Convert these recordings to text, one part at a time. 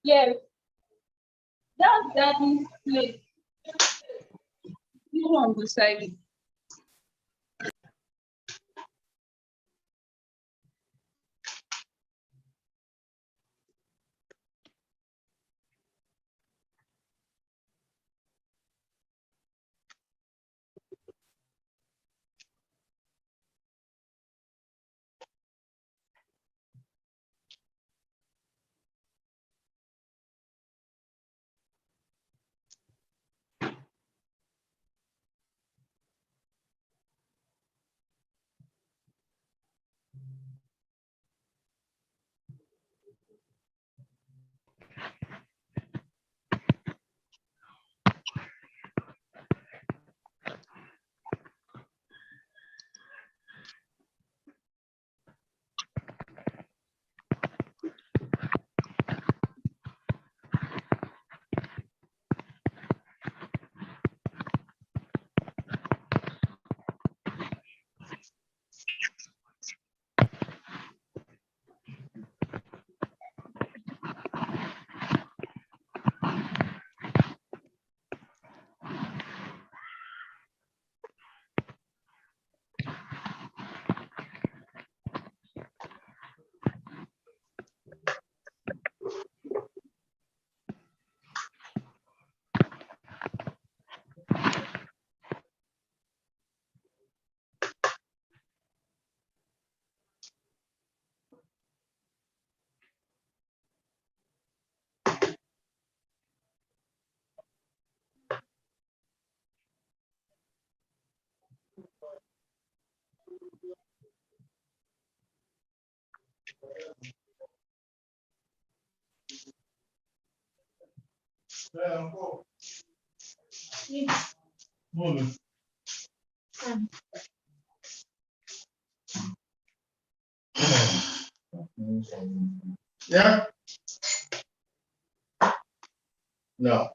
Yes, that's daddy's place. You won't decide. Yeah. No.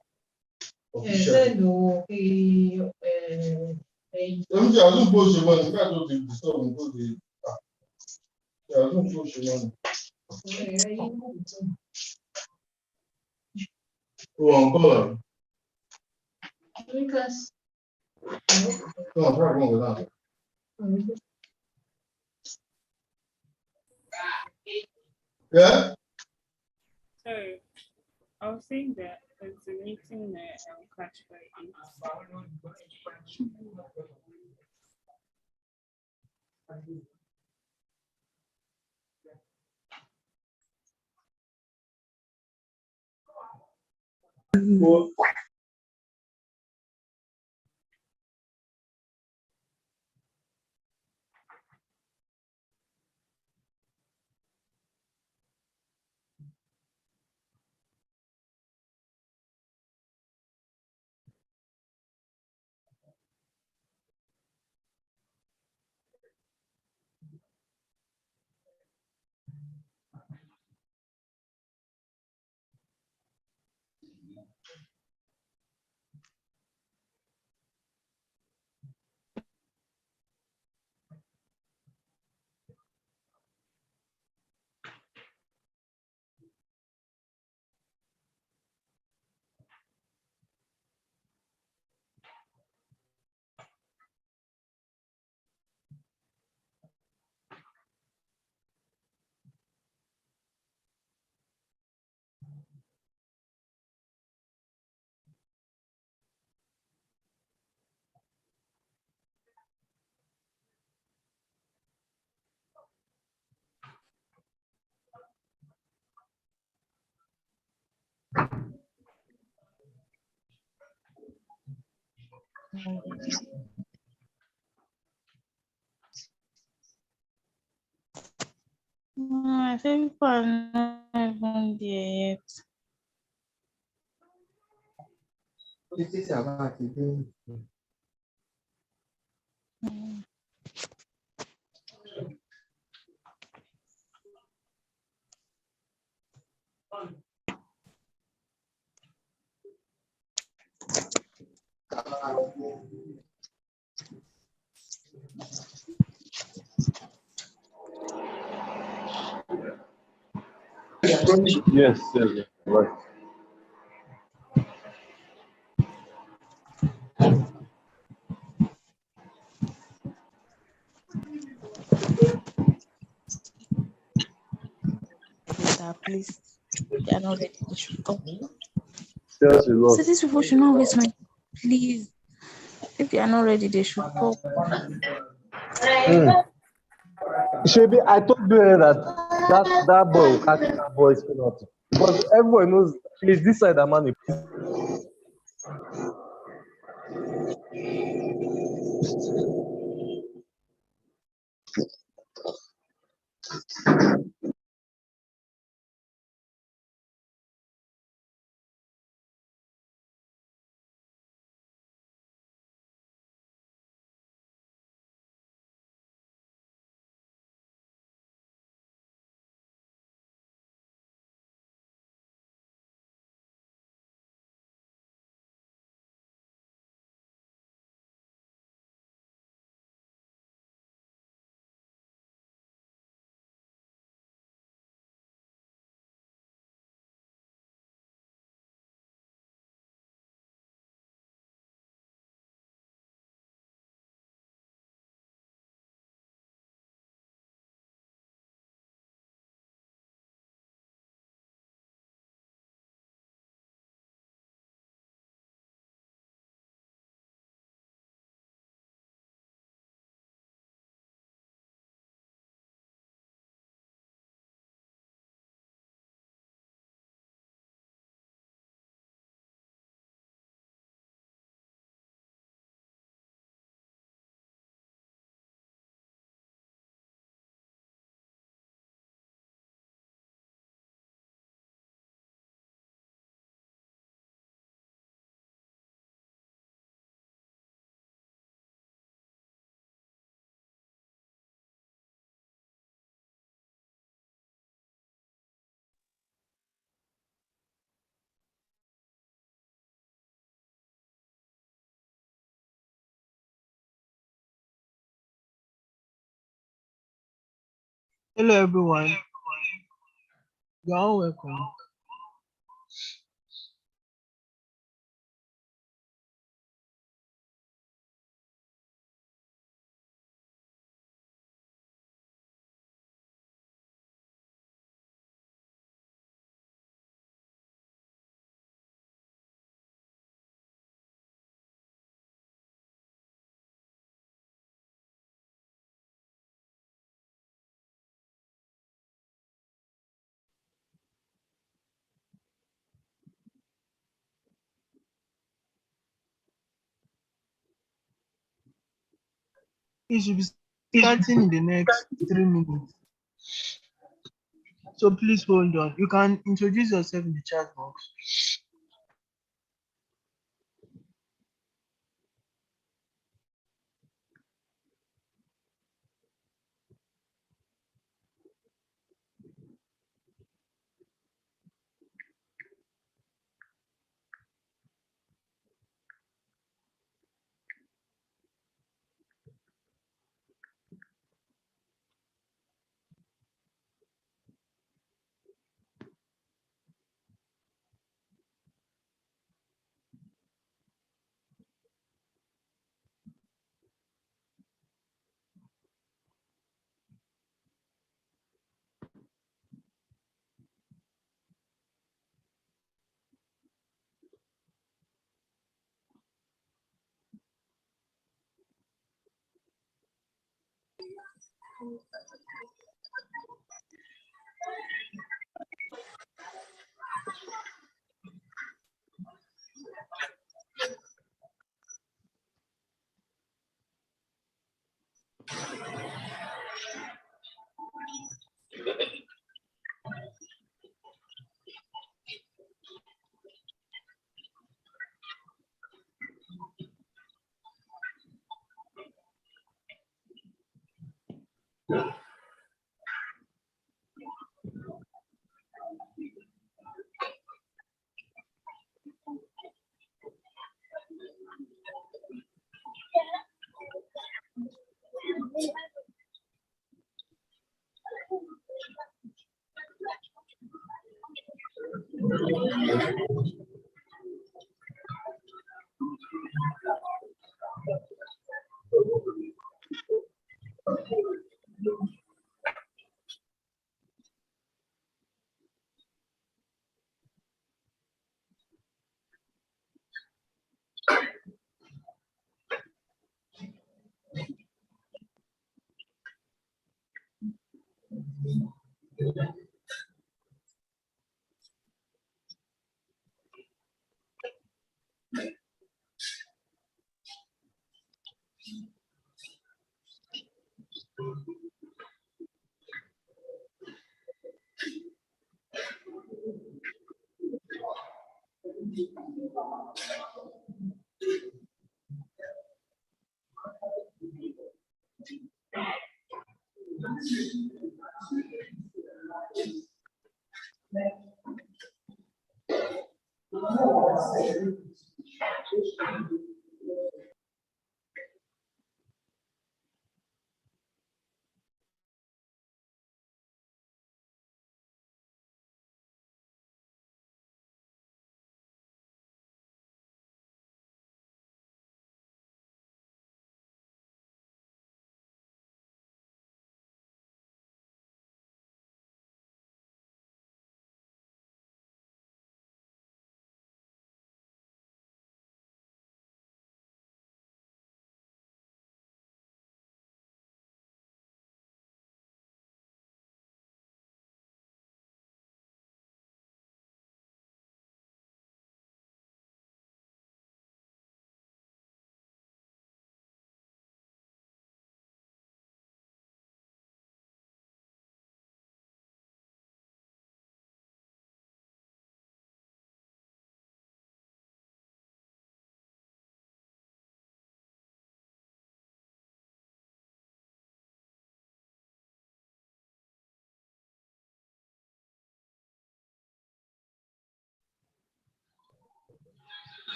Yeah. So I was saying that there's a meeting that catch by 8. Well, I think people are not even there yet. Yes, yes, right. Please, they are not ready. They should come. Yes, a lot. So these people should not waste my. Please, if they are not ready, they should come. Shebi, I told you that boy will catch that boy's penalty. But everyone knows he's this side of man. Hello everyone, you're all welcome. It should be starting in the next 3 minutes. So please hold on. You can introduce yourself in the chat box. Hello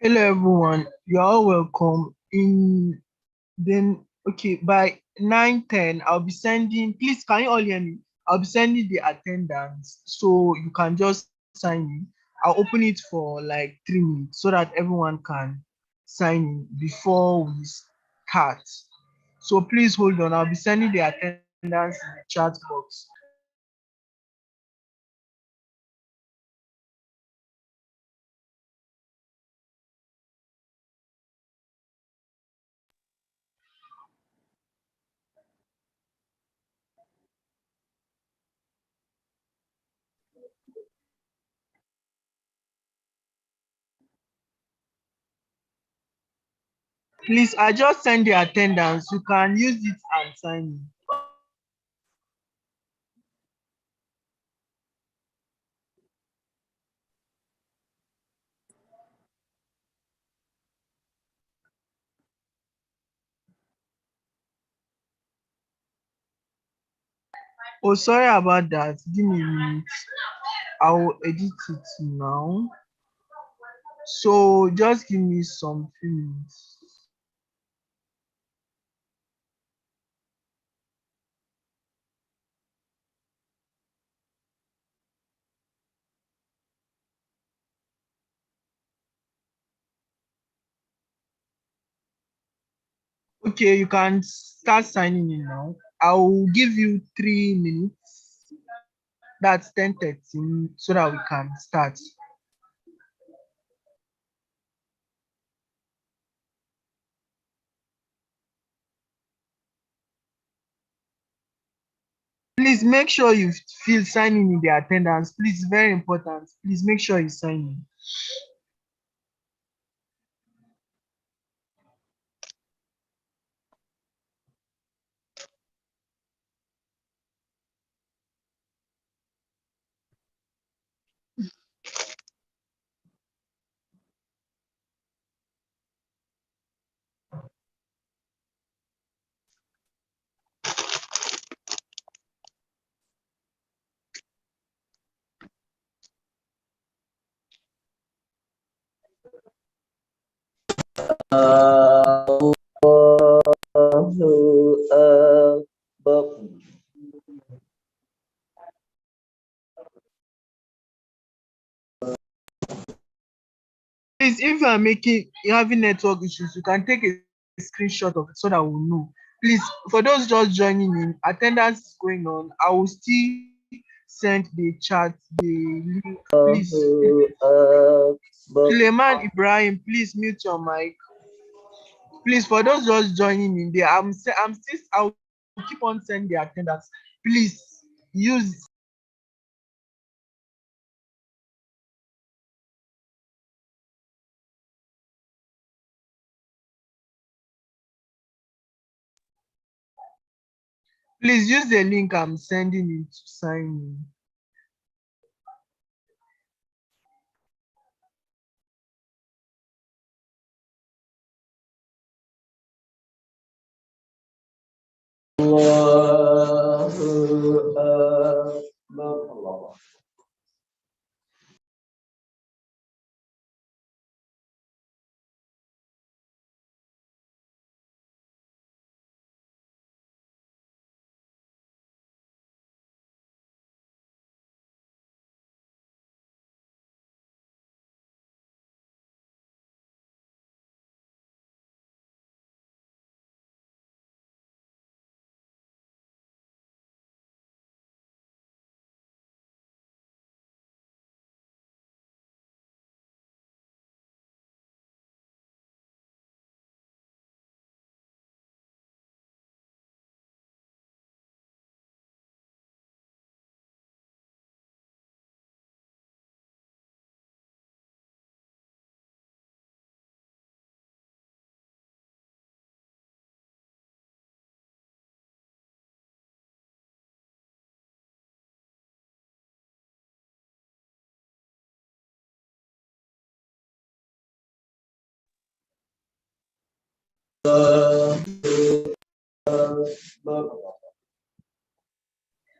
everyone, you're all welcome. In then okay, by 9:10, I'll be sending, please can you all hear me? I'll be sending the attendance so you can just sign in. I'll open it for like 3 minutes so that everyone can sign in before we start. So please hold on, I'll be sending the attendance in the chat box. Please, I just send the attendance. You can use it and sign in. Oh, sorry about that. Give me a minute. I'll edit it now. So just give me some few minutes. Okay, you can start signing in now. I'll give you 3 minutes. That's 10:13 so that we can start. Please make sure you fill signing in the attendance. Please, very important. Please make sure you sign in. Please, if you are having network issues, you can take a screenshot of it so that we'll know. Please, for those just joining in, attendance is going on. I will still send the chat, the link. Please, Suleiman Ibrahim, please mute your mic. Please, for those just joining in there, I'll keep on sending the attendance. Please use. Please use the link I'm sending it to sign in.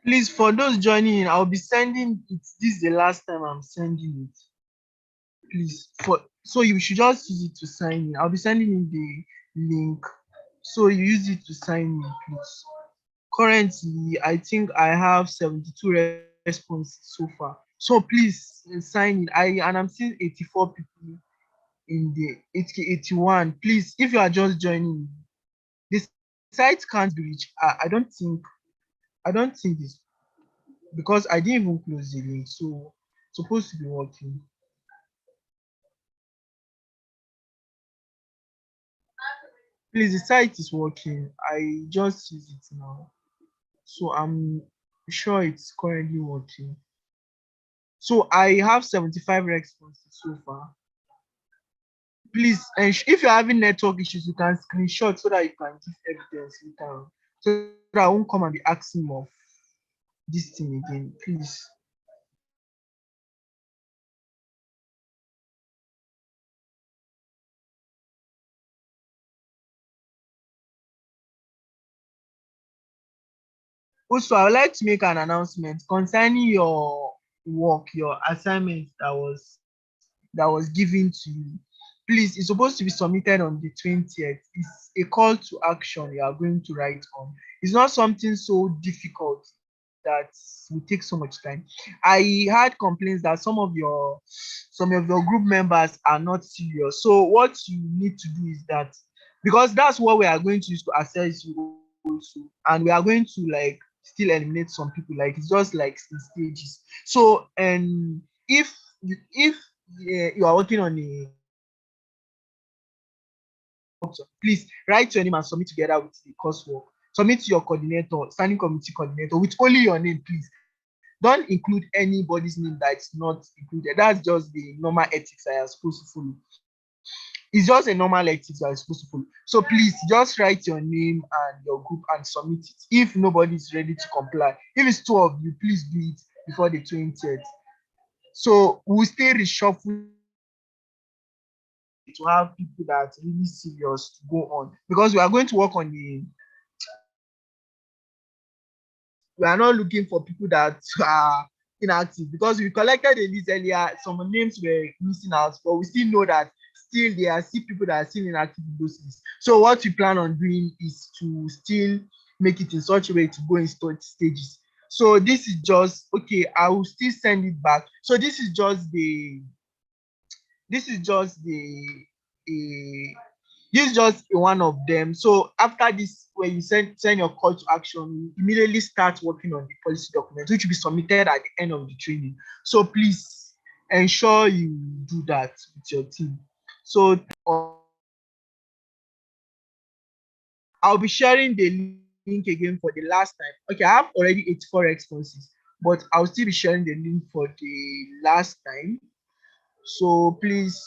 Please, for those joining in, I'll be sending it. This is the last time I'm sending it. Please, so you should just use it to sign in. I'll be sending in the link. So you use it to sign in, please. Currently, I think I have 72 responses so far. So please sign in. I'm seeing 84 people in the 81. Please, if you are just joining, this site can't be reached. I don't think it's because I didn't even close the link, so it's supposed to be working. Please, the site is working. I just use it now, so I'm sure it's currently working. So I have 75 responses so far. Please, if you're having network issues, you can screenshot so that you can give evidence later on, so that I won't come and be asking of this thing again. Please. Also, I would like to make an announcement concerning your work, your assignment that was given to you. Please, it's supposed to be submitted on the 20th. It's a call to action you are going to write on. It's not something so difficult that will take so much time. I had complaints that some of your group members are not serious. So what you need to do is that, because that's what we are going to use to assess you also, and we are going to like still eliminate some people, like it's just like in stages. So and if you are working on a, please write your name and submit together with the coursework. Submit to your coordinator, standing committee coordinator, with only your name, please. Don't include anybody's name that's not included. That's just the normal ethics I am supposed to follow. It's just a normal ethics I am supposed to follow. So please just write your name and your group and submit it. If nobody is ready to comply, if it's 2 of you, please do it before the 20th. So we'll stay reshuffle to have people that are really serious to go on, because we are going to work on we are not looking for people that are inactive, because we collected a list earlier, some names were missing out, but we still know that still there are still people that are still inactive in those lists. So what we plan on doing is to still make it in such a way to go in stages. So this is just okay. I will still send it back. So this is just the uh, this is just one of them. So after this, when you send your call to action, you immediately start working on the policy document, which will be submitted at the end of the training. So please ensure you do that with your team. So I'll be sharing the link again for the last time. Okay, I have already 84 responses, but I'll still be sharing the link for the last time. So please,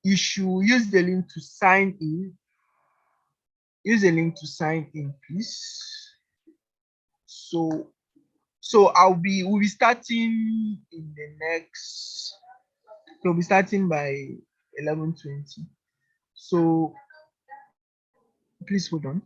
you should use the link to sign in. Use the link to sign in, please. So we'll be starting in the next. We'll be starting by 11:20. So please hold on.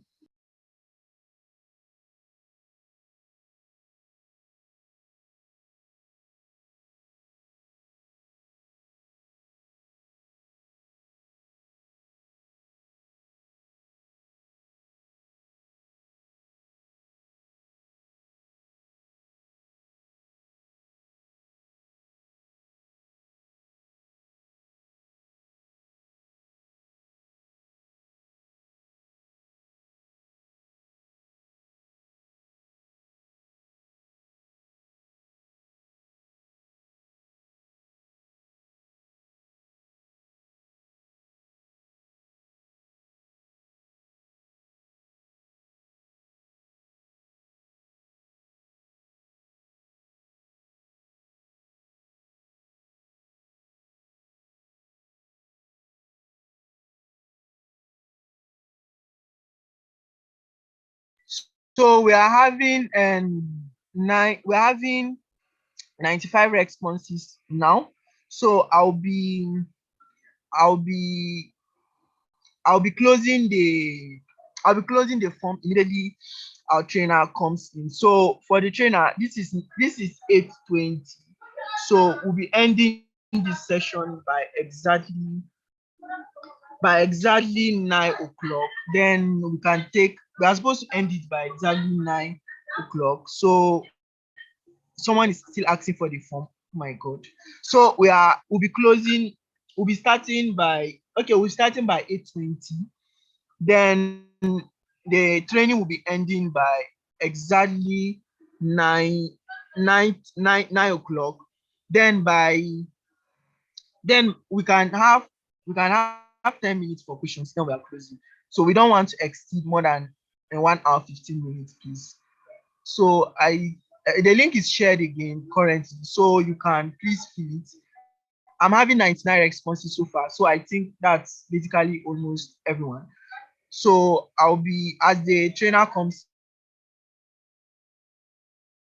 So we are having we're having 95 responses now. So I'll be closing the form immediately our trainer comes in. So for the trainer, this is 8:20. So we'll be ending this session by exactly 9 o'clock. Then we are supposed to end it by exactly 9 o'clock. So someone is still asking for the form. Oh my god. So we'll be starting by 8:20. Then the training will be ending by exactly 9 o'clock. Then we can have 10 minutes for questions. Then we are closing. So we don't want to exceed more than 1 hour 15 minutes, please. So the link is shared again currently, so you can please fill it. I'm having 99 responses so far, so I think that's basically almost everyone. So I'll be, as the trainer comes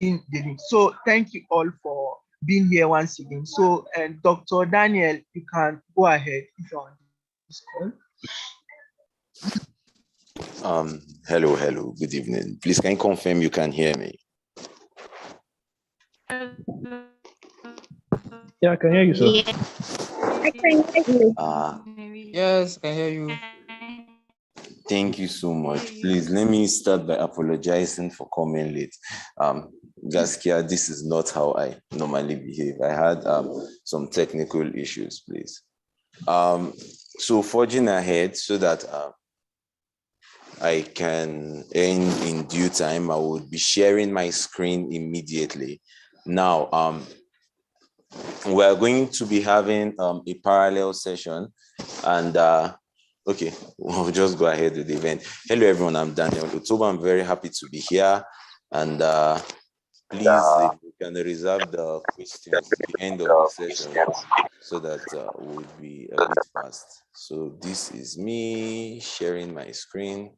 in the link. So thank you all for being here once again. So, and Dr. Daniel, you can go ahead if you're on this call. Hello, good evening. Please, can you confirm you can hear me? Yeah, I can hear you, sir. I can hear you. Yes, I can hear you. Thank you so much. Please, let me start by apologizing for coming late. Gaskia, this is not how I normally behave. I had some technical issues, please. So forging ahead so that I can end in due time, I will be sharing my screen immediately. Now, we are going to be having a parallel session, and okay, we'll just go ahead with the event. Hello, everyone. I'm Daniel Lutoba. I'm very happy to be here, and please, if we can reserve the questions to the end of the session so that we'll be a bit fast. So this is me sharing my screen.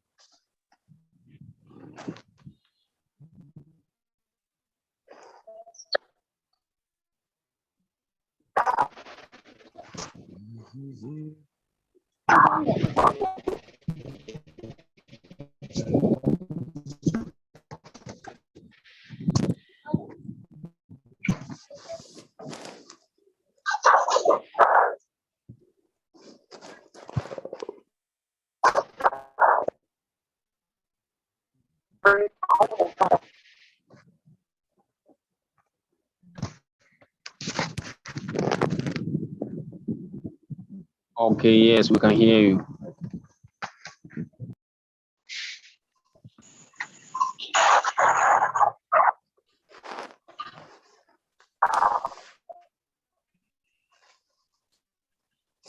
Okay, yes, we can hear you.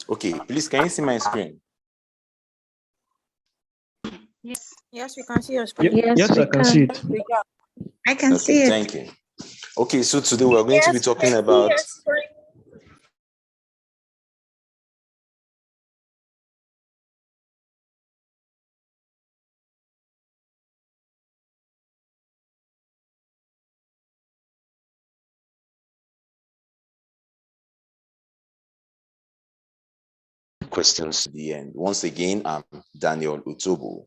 Okay, please, can you see my screen? Yes, we can see your screen. Yes, I can see it. I can Okay, see it. thank you. Okay, so today we're going to be Yes, talking I see about your screen. questions to the end. Once again, I'm Daniel Utobo.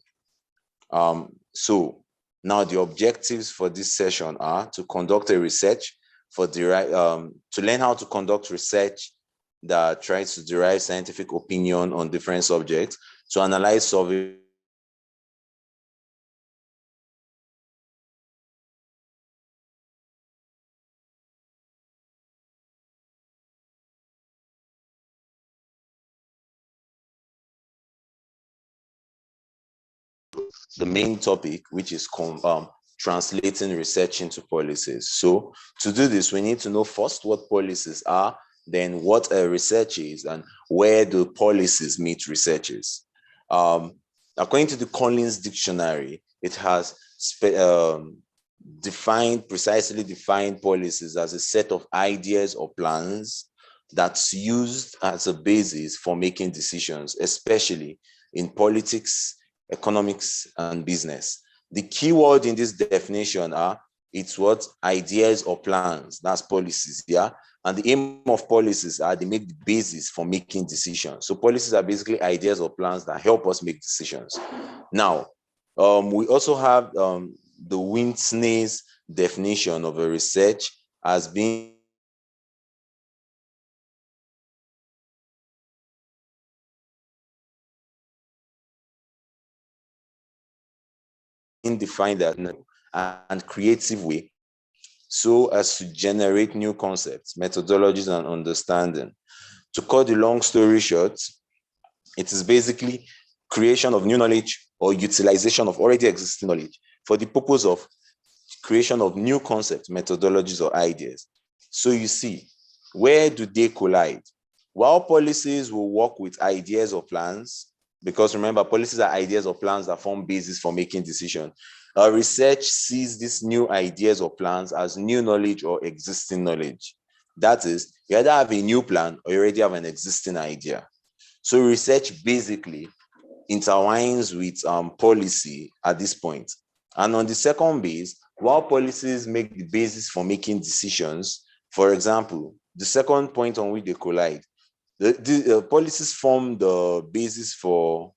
So now the objectives for this session are to conduct a research to learn how to conduct research that tries to derive scientific opinion on different subjects, to analyze survey the main topic, which is translating research into policies. So to do this, we need to know first what policies are, then what a research is, and where do policies meet researches. According to the Collins Dictionary, it has precisely defined policies as a set of ideas or plans that's used as a basis for making decisions, especially in politics, economics, and business. The key word in this definition are it's what ideas or plans, that's policies, yeah. And the aim of policies are they make the basis for making decisions. So policies are basically ideas or plans that help us make decisions. Now, we also have the Whitney's definition of a research as being defined that and creative way so as to generate new concepts, methodologies, and understanding. To cut the long story short, it is basically creation of new knowledge or utilization of already existing knowledge for the purpose of creation of new concepts, methodologies, or ideas. So you see, where do they collide? While policies will work with ideas or plans, because remember, policies are ideas or plans that form basis for making decisions. Research sees these new ideas or plans as new knowledge or existing knowledge. That is, you either have a new plan or you already have an existing idea. So research basically intertwines with policy at this point. And on the second base, while policies make the basis for making decisions, for example, the second point on which they collide, the policies form the basis for,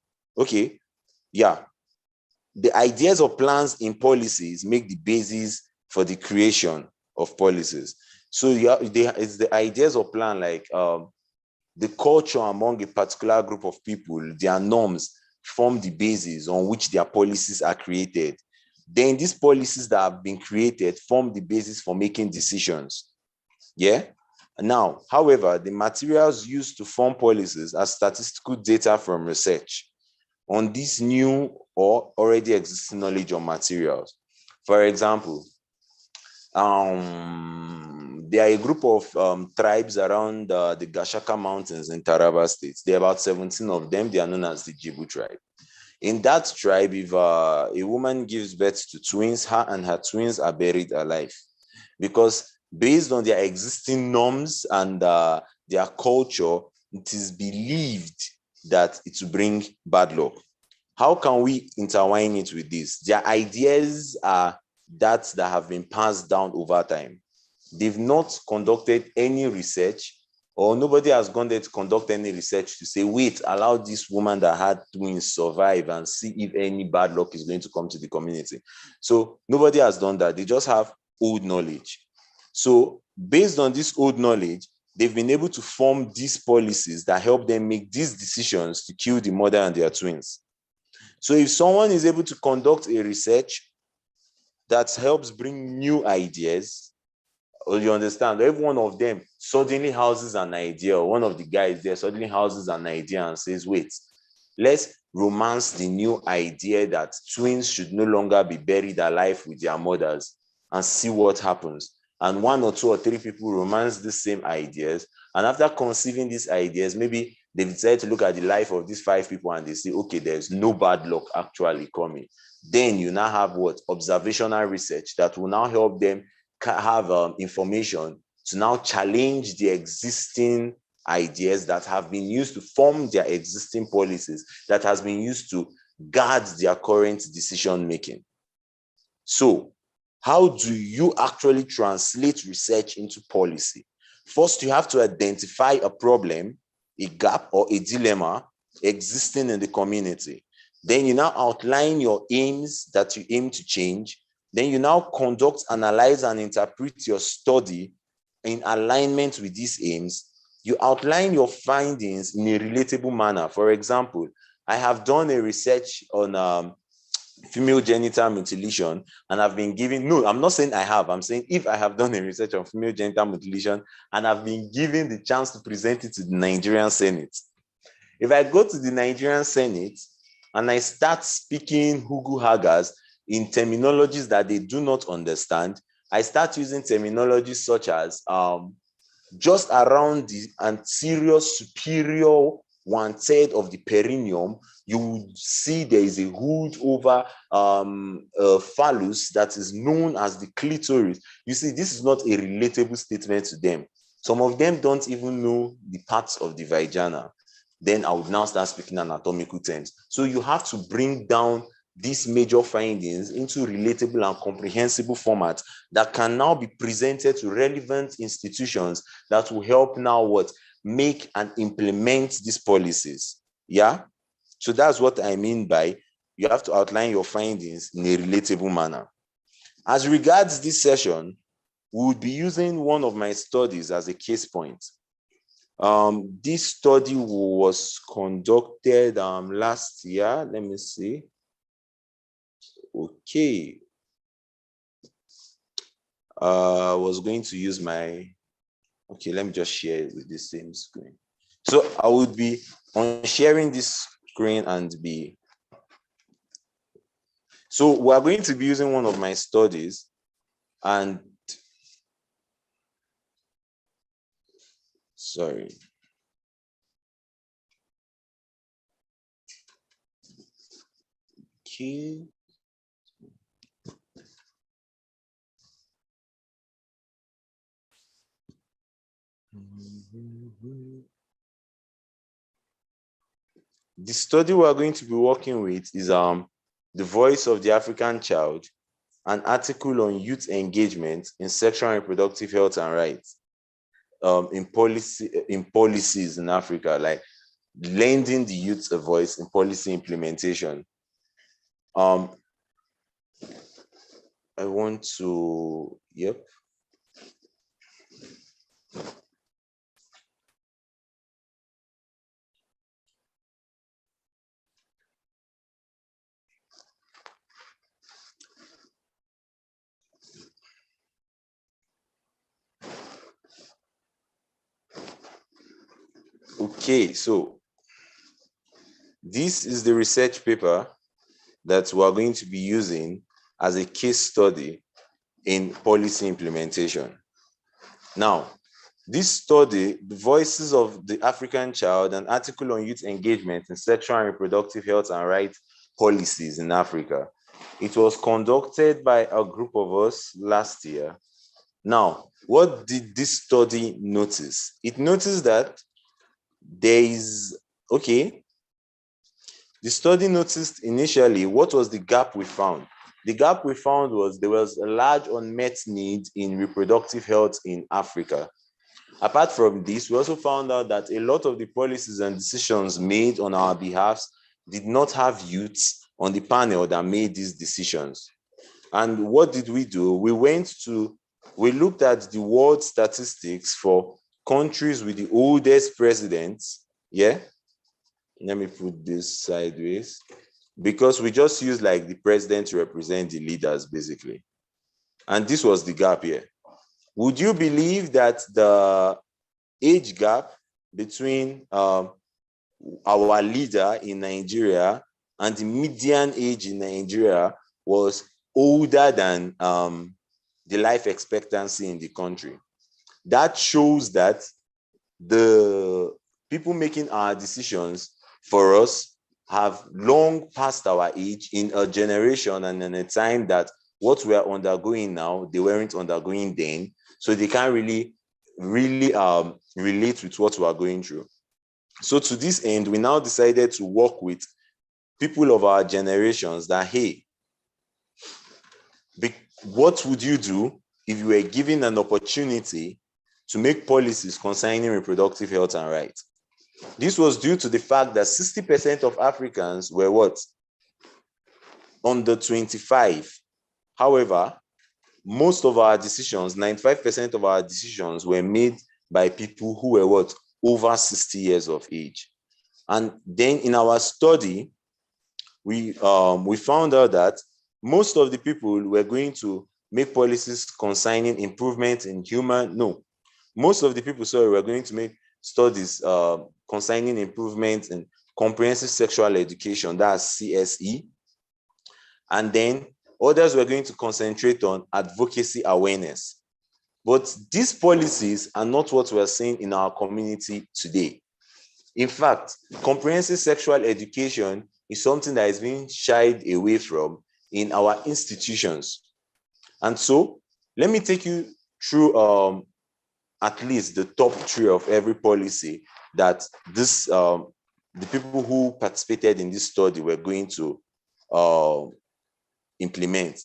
the ideas or plans in policies make the basis for the creation of policies. So it's the ideas or plan like the culture among a particular group of people, their norms form the basis on which their policies are created. Then these policies that have been created form the basis for making decisions. Yeah. Now, however, the materials used to form policies are statistical data from research on this new or already existing knowledge or materials. For example, there are a group of tribes around the Gashaka Mountains in Taraba State. There are about 17 of them. They are known as the Jibu tribe. In that tribe, if a woman gives birth to twins, her and her twins are buried alive. Because based on their existing norms and their culture, it is believed that it will bring bad luck. How can we intertwine it with this? Their ideas are that have been passed down over time. They've not conducted any research, or nobody has gone there to conduct any research to say, wait, allow this woman that had twins survive and see if any bad luck is going to come to the community. So nobody has done that. They just have old knowledge. So based on this old knowledge, they've been able to form these policies that help them make these decisions to kill the mother and their twins. So if someone is able to conduct a research that helps bring new ideas, Or you understand? Every one of them suddenly houses an idea, or one of the guys there suddenly houses an idea and says, wait, let's romance the new idea that twins should no longer be buried alive with their mothers and see what happens. And one or two or three people romance the same ideas. And after conceiving these ideas, maybe they decide to look at the life of these 5 people and they say, okay, there's no bad luck actually coming. Then you now have what? Observational research that will now help them have information to now challenge the existing ideas that have been used to form their existing policies, that has been used to guard their current decision making. So how do you actually translate research into policy? First, you have to identify a problem, a gap, or a dilemma existing in the community. Then you now outline your aims that you aim to change. Then you now conduct, analyze, and interpret your study in alignment with these aims. You outline your findings in a relatable manner. For example, I have done a research on female genital mutilation, and I've been given, no, I'm not saying I have, I'm saying if I have done a research on female genital mutilation and I've been given the chance to present it to the Nigerian Senate. If I go to the Nigerian Senate and I start speaking Hugu Hagas in terminologies that they do not understand, I start using terminologies such as just around the anterior superior 1/3 of the perineum, you would see there is a hood over phallus that is known as the clitoris. You see, this is not a relatable statement to them. Some of them don't even know the parts of the vagina. Then I would now start speaking anatomical terms. So you have to bring down these major findings into relatable and comprehensible formats that can now be presented to relevant institutions that will help now what? Make and implement these policies. Yeah? So that's what I mean by you have to outline your findings in a relatable manner. As regards this session, we would be using one of my studies as a case point. This study was conducted last year. Let me see. Okay. I was going to use my, okay, let me just share it with the same screen. So I would be on sharing this screen and be, so we're going to be using one of my studies and, sorry. Okay. The study we're going to be working with is The Voice of the African Child, an article on youth engagement in sexual and reproductive health and rights in policies in Africa, like lending the youth a voice in policy implementation. I want to, yep. Okay, so this is the research paper that we're going to be using as a case study in policy implementation. Now, this study, The Voices of the African Child, an article on youth engagement in sexual and reproductive health and rights policies in Africa. It was conducted by a group of us last year. Now, what did this study notice? It noticed that there is, okay, the study noticed initially what was the gap we found. The gap we found was there was a large unmet need in reproductive health in Africa. Apart from this, we also found out that a lot of the policies and decisions made on our behalf did not have youths on the panel that made these decisions. And what did we do? We looked at the world statistics for countries with the oldest presidents. Yeah. Let me put this sideways, because we just use like the president to represent the leaders basically. And this was the gap here. Would you believe that the age gap between our leader in Nigeria and the median age in Nigeria was older than the life expectancy in the country? That shows that the people making our decisions for us have long past our age in a generation and in a time that what we are undergoing now, they weren't undergoing then. So they can't really relate with what we are going through. So to this end, we now decided to work with people of our generations that, hey, what would you do if you were given an opportunity to make policies concerning reproductive health and rights? This was due to the fact that 60% of Africans were what? Under 25. However, most of our decisions, 95% of our decisions were made by people who were what? Over 60 years of age. And then in our study, we found out that most of the people were going to make policies concerning improvement in most of the people, were going to make studies concerning improvement in comprehensive sexual education, that's CSE. And then others were going to concentrate on advocacy awareness. But these policies are not what we're seeing in our community today. In fact, comprehensive sexual education is something that is being shied away from in our institutions. And so let me take you through at least the top 3 of every policy that the people who participated in this study were going to implement.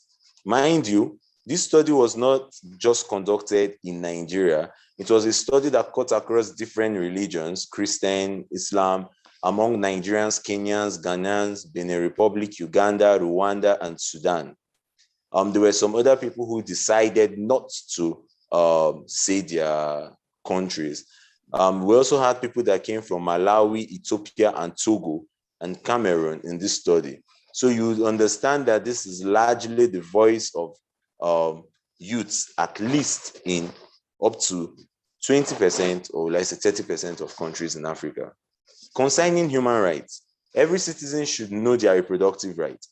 Mind you, this study was not just conducted in Nigeria. It was a study that cut across different religions, Christian, Islam, among Nigerians, Kenyans, Ghanaians, Benin Republic, Uganda, Rwanda, and Sudan. There were some other people who decided not to say their countries. We also had people that came from Malawi, Ethiopia, and Togo, and Cameroon in this study. So you understand that this is largely the voice of youths, at least in up to 20% or let's say 30% of countries in Africa. Concerning human rights, every citizen should know their reproductive rights.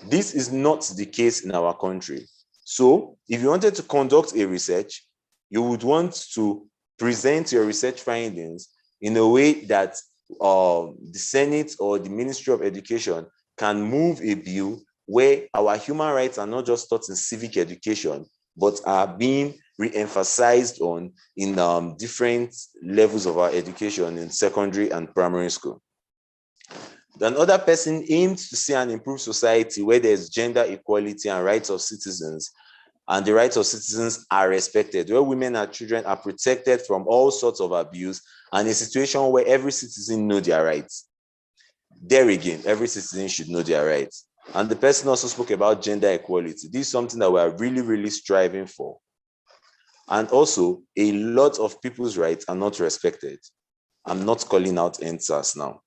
This is not the case in our country. So if you wanted to conduct a research, you would want to present your research findings in a way that the Senate or the Ministry of Education can move a bill where our human rights are not just taught in civic education, but are being re-emphasized on in different levels of our education in secondary and primary school. Another person aims to see an improved society where there's gender equality and rights of citizens, and the rights of citizens are respected, where women and children are protected from all sorts of abuse, and a situation where every citizen knows their rights. There again, every citizen should know their rights. And the person also spoke about gender equality. This is something that we are really, really striving for. And also, a lot of people's rights are not respected. I'm not calling out NSAS now.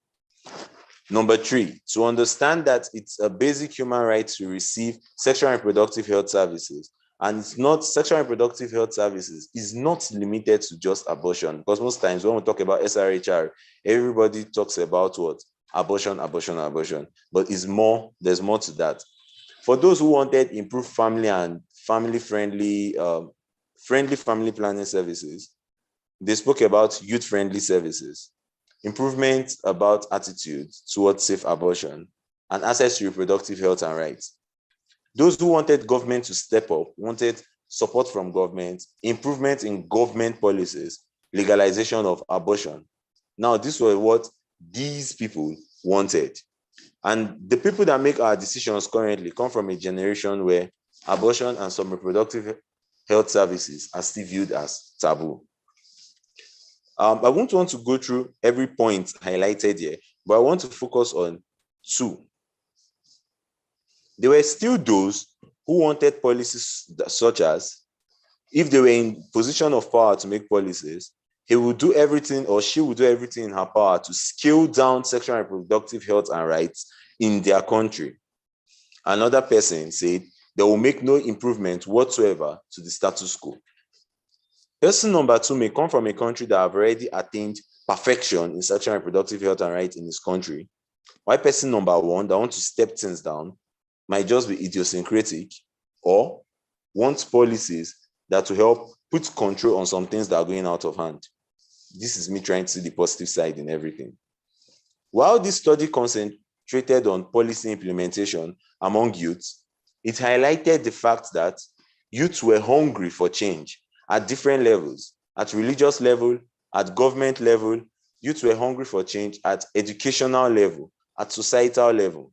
Number 3, to understand that it's a basic human right to receive sexual and reproductive health services. And it's not, sexual and reproductive health services is not limited to just abortion. Because most times when we talk about SRHR, everybody talks about what? Abortion, abortion, abortion. But it's more, there's more to that. For those who wanted improved family and family-friendly family planning services, they spoke about youth-friendly services, improvement about attitudes towards safe abortion, and access to reproductive health and rights. Those who wanted government to step up, wanted support from government, improvement in government policies, legalization of abortion. Now, this was what these people wanted. And the people that make our decisions currently come from a generation where abortion and some reproductive health services are still viewed as taboo. I won't want to go through every point highlighted here, but I want to focus on 2. There were still those who wanted policies such as, if they were in position of power to make policies, he would do everything or she would do everything in her power to scale down sexual and reproductive health and rights in their country. Another person said they will make no improvement whatsoever to the status quo. Person number two may come from a country that have already attained perfection in sexual and reproductive health and rights in his country. While person number one that want to step things down might just be idiosyncratic or want policies that will help put control on some things that are going out of hand. This is me trying to see the positive side in everything. While this study concentrated on policy implementation among youths, it highlighted the fact that youths were hungry for change at different levels, at religious level, at government level. Youths were hungry for change at educational level, at societal level.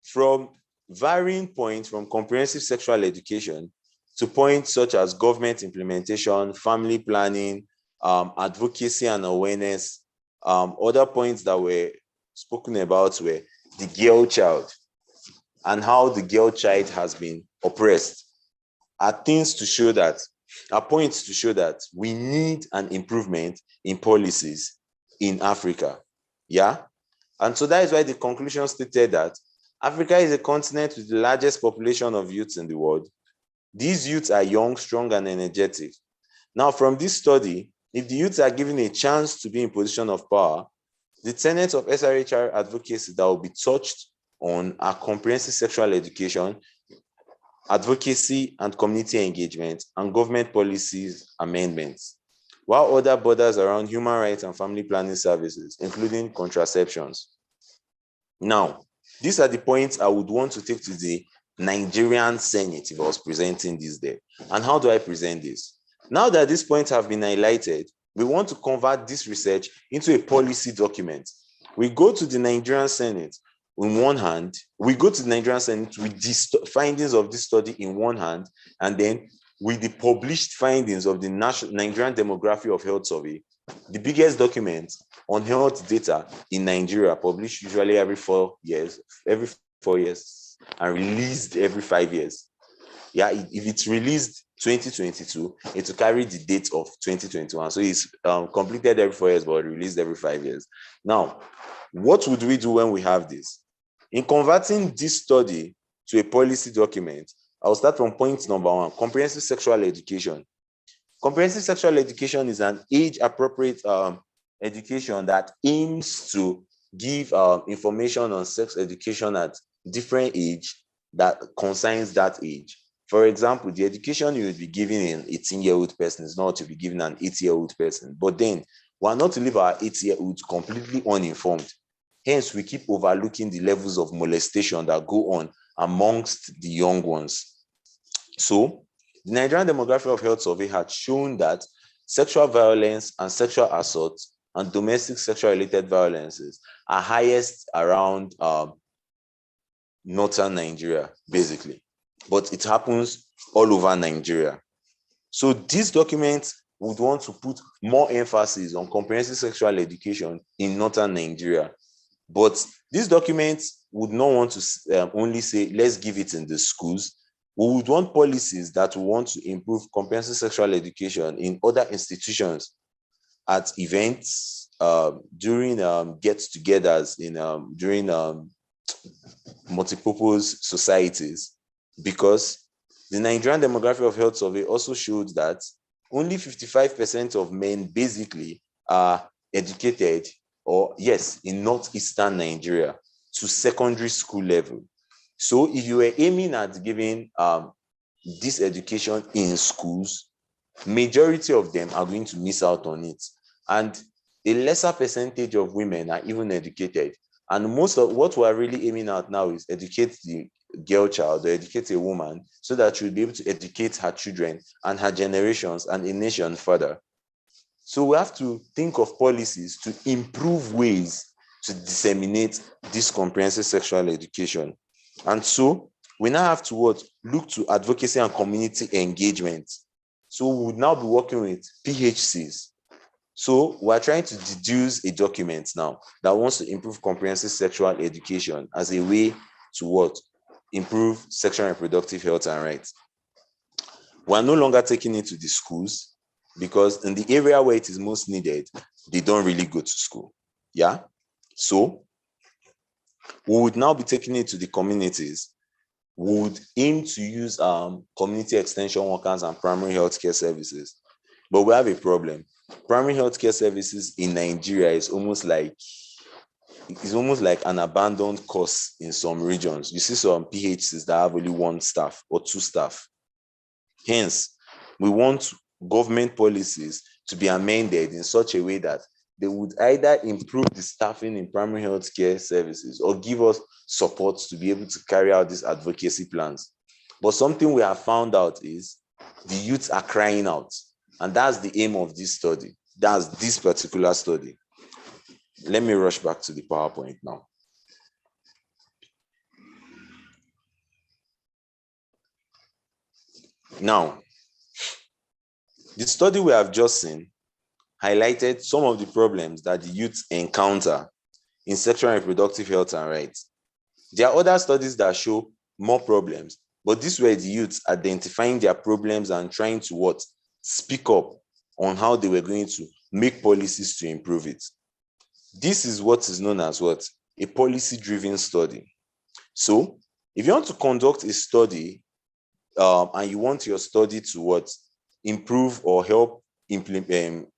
From varying points from comprehensive sexual education to points such as government implementation, family planning, advocacy and awareness. Other points that were spoken about were the girl child and how the girl child has been oppressed. Are points to show that we need an improvement in policies in Africa. Yeah. And so that is why the conclusion stated that Africa is a continent with the largest population of youths in the world. These youths are young, strong, and energetic. Now, from this study, if the youths are given a chance to be in position of power, the tenets of SRHR advocacy that will be touched on are comprehensive sexual education, advocacy and community engagement, and government policies amendments, while other borders around human rights and family planning services, including contraceptions. Now, these are the points I would want to take to the Nigerian Senate if I was presenting this there. And how do I present this? Now that these points have been highlighted, we want to convert this research into a policy document. We go to the Nigerian Senate in one hand, we go to the Nigerian Senate with the findings of this study in one hand, and then with the published findings of the Nigerian Demography of Health Survey, the biggest document on health data in Nigeria, published usually every 4 years, and released every 5 years. Yeah, if it's released 2022, it will carry the date of 2021. So it's completed every 4 years, but released every 5 years. Now, what would we do when we have this? In converting this study to a policy document, I'll start from point number one, comprehensive sexual education. Comprehensive sexual education is an age-appropriate education that aims to give information on sex education at different age that concerns that age. For example, the education you would be giving an 18-year-old person is not to be given an 80-year-old person. But then, we are not to leave our 80-year-olds completely uninformed. Hence, we keep overlooking the levels of molestation that go on amongst the young ones. So, the Nigerian Demography of Health Survey had shown that sexual violence and sexual assault and domestic sexual-related violences are highest around northern Nigeria, basically. But it happens all over Nigeria. So this document would want to put more emphasis on comprehensive sexual education in northern Nigeria. But this document would not want to only say, let's give it in the schools. We would want policies that want to improve comprehensive sexual education in other institutions, at events, during get-togethers, during multipurpose societies, because the Nigerian Demography of Health Survey also showed that only 55% of men basically are educated, or yes, in northeastern Nigeria, to secondary school level. So if you were aiming at giving this education in schools, majority of them are going to miss out on it. And a lesser percentage of women are even educated. And most of what we're really aiming at now is educate the girl child or educate a woman so that she'll be able to educate her children and her generations and a nation further. So we have to think of policies to improve ways to disseminate this comprehensive sexual education. And so we now have to look to advocacy and community engagement. So we would now be working with PHCs. So we're trying to deduce a document now that wants to improve comprehensive sexual education as a way to improve sexual and reproductive health and rights. We're no longer taking it to the schools because in the area where it is most needed, they don't really go to school. Yeah. So we would now be taking it to the communities. We would aim to use community extension workers and primary healthcare services But we have a problem. Primary healthcare services in Nigeria is almost like an abandoned course in some regions. You see some PHCs that have only one staff or two staff. Hence, we want government policies to be amended in such a way that they would either improve the staffing in primary health care services or give us support to be able to carry out these advocacy plans. But something we have found out is the youths are crying out. And that's the aim of this study. That's this particular study. Let me rush back to the PowerPoint now. Now, the study we have just seen highlighted some of the problems that the youth encounter in sexual and reproductive health and rights. There are other studies that show more problems, but these were the youths identifying their problems and trying to speak up on how they were going to make policies to improve it. This is what is known as a policy-driven study. So if you want to conduct a study and you want your study to improve or help implement,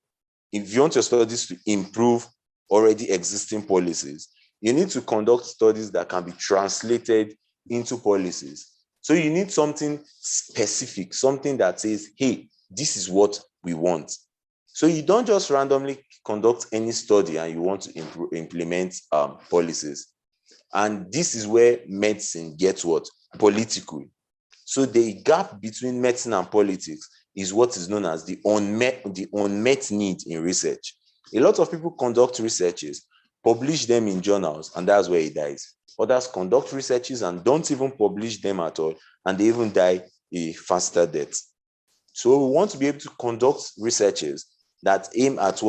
if you want your studies to improve already existing policies, you need to conduct studies that can be translated into policies. So you need something specific, something that says, hey, this is what we want. So you don't just randomly conduct any study and you want to implement policies. And this is where medicine gets political. So the gap between medicine and politics is what is known as the unmet need in research. A lot of people conduct researches, publish them in journals, and that's where it dies. Others conduct researches and don't even publish them at all, and they even die a faster death. So we want to be able to conduct researches that aim at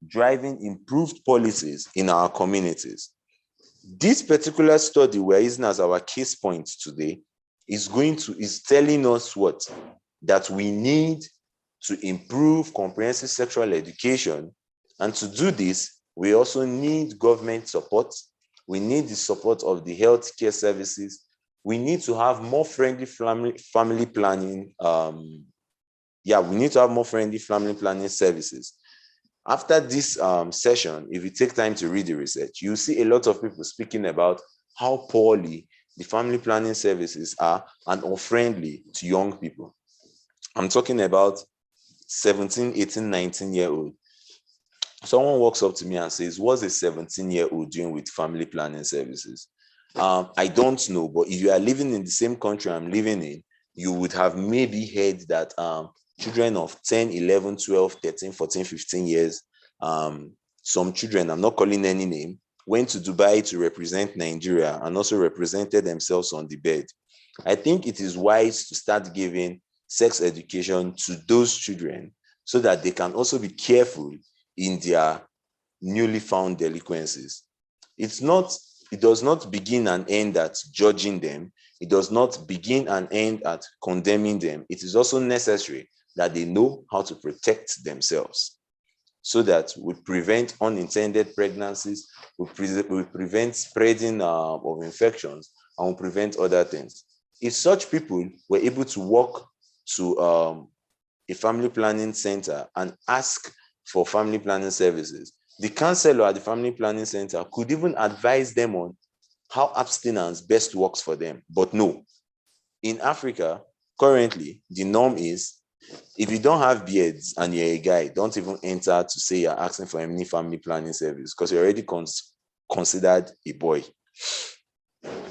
driving improved policies in our communities. This particular study we're using as our case point today is telling us that we need to improve comprehensive sexual education. And to do this, we also need government support. We need the support of the healthcare services. We need to have more friendly family planning. We need to have more friendly family planning services. After this session, if you take time to read the research, you'll see a lot of people speaking about how poorly the family planning services are and unfriendly to young people. I'm talking about 17, 18, 19-year-old. Someone walks up to me and says, what's a 17-year-old doing with family planning services? I don't know, but if you are living in the same country I'm living in, you would have maybe heard that children of 10, 11, 12, 13, 14, 15 years, some children, I'm not calling any name, went to Dubai to represent Nigeria and also represented themselves on the bed. I think it is wise to start giving sex education to those children so that they can also be careful in their newly found delinquencies. It does not begin and end at judging them. It does not begin and end at condemning them. It is also necessary that they know how to protect themselves so that we prevent unintended pregnancies, we prevent spreading of infections, and we prevent other things. If such people were able to walk to a family planning center and ask for family planning services, the counselor at the family planning center could even advise them on how abstinence best works for them. But no, in Africa, currently, the norm is if you don't have beards and you're a guy, don't even enter to say you're asking for any family planning service because you're already considered a boy.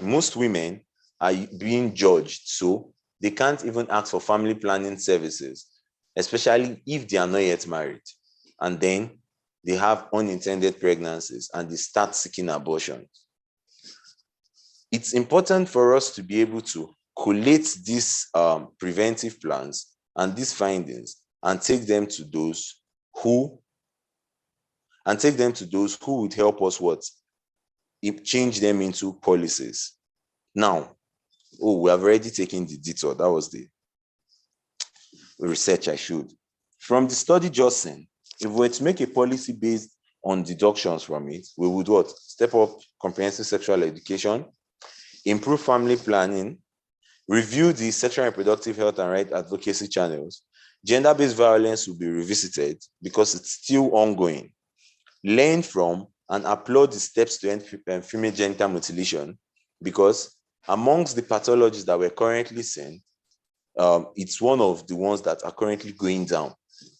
Most women are being judged, so they can't even ask for family planning services, especially if they are not yet married. And then they have unintended pregnancies and they start seeking abortion. It's important for us to be able to collate these preventive plans and these findings and take them to those who would help us change them into policies. Now, we have already taken the detour. That was the research I showed. From the study just seen, if we were to make a policy based on deductions from it, we would step up comprehensive sexual education, improve family planning, review the sexual and reproductive health and right advocacy channels, Gender-based violence will be revisited because it's still ongoing. Learn from and applaud the steps to end female genital mutilation, because amongst the pathologies that we're currently seeing, it's one of the ones that are currently going down.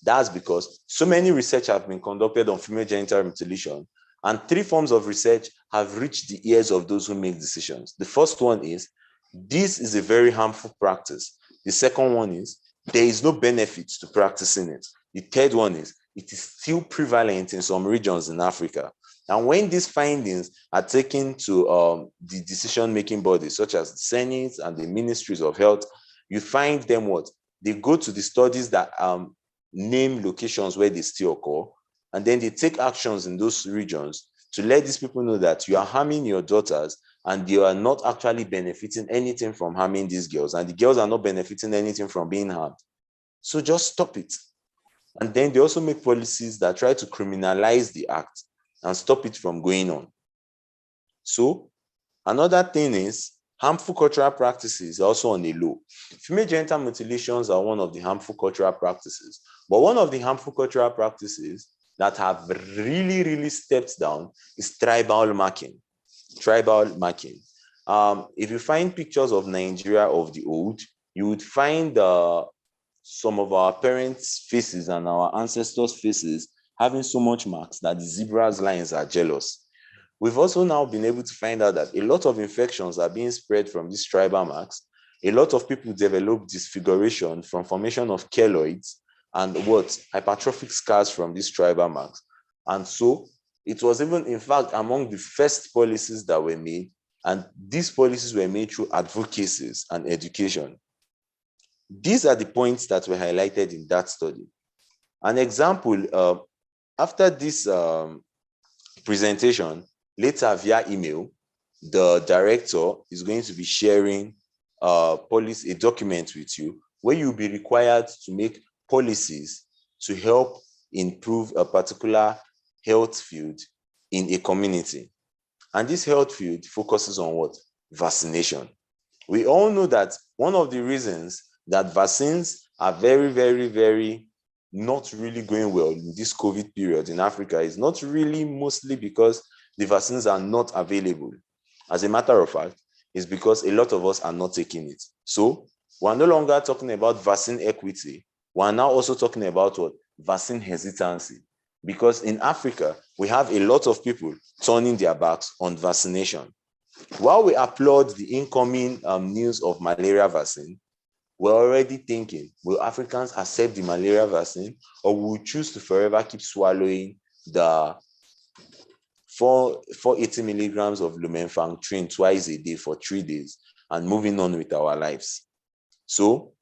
That's because so many research have been conducted on female genital mutilation, and 3 forms of research have reached the ears of those who make decisions. The first one is, this is a very harmful practice. The second one is, there is no benefit to practicing it. The third one is, it is still prevalent in some regions in Africa. And when these findings are taken to the decision-making bodies, such as the Senate and the ministries of health, you find them what? They go to the studies that name locations where they still occur, and then they take actions in those regions to let these people know that you are harming your daughters and you are not actually benefiting anything from harming these girls, and the girls are not benefiting anything from being harmed. So just stop it. And then they also make policies that try to criminalize the act and stop it from going on. So another thing is, harmful cultural practices are also on the low. Female genital mutilations are one of the harmful cultural practices, but one of the harmful cultural practices that have really, really stepped down is tribal marking. Tribal marking. If you find pictures of Nigeria of the old, you would find some of our parents' faces and our ancestors' faces having so much marks that the zebra's lines are jealous. We've also now been able to find out that a lot of infections are being spread from these tribal marks. A lot of people develop disfiguration from formation of keloids and hypertrophic scars from these tribal marks. And so it was even, in fact, among the first policies that were made, and these policies were made through advocacies and education. These are the points that were highlighted in that study. An example, after this presentation, later via email, the director is going to be sharing a document with you where you'll be required to make policies to help improve a particular health field in a community. And this health field focuses on what? Vaccination. We all know that one of the reasons that vaccines are very, very, very not really going well in this COVID period in Africa is not really mostly because the vaccines are not available. As a matter of fact, it's because a lot of us are not taking it. So we're no longer talking about vaccine equity. We're now also talking about what? Vaccine hesitancy. Because in Africa, we have a lot of people turning their backs on vaccination. While we applaud the incoming news of malaria vaccine, we're already thinking, will Africans accept the malaria vaccine, or will we choose to forever keep swallowing the 480 milligrams of lumenfantrine twice a day for 3 days and moving on with our lives? So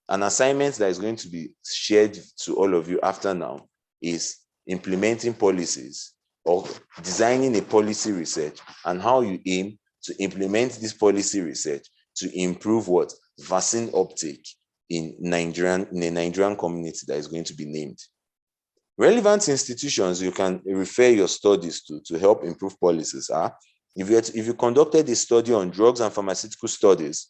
an assignment that is going to be shared to all of you after now is implementing policies or designing a policy research and how you aim to implement this policy research to improve what? Vaccine uptake in a Nigerian community that is going to be named. Relevant institutions you can refer your studies to help improve policies are, if you conducted a study on drugs and pharmaceutical studies,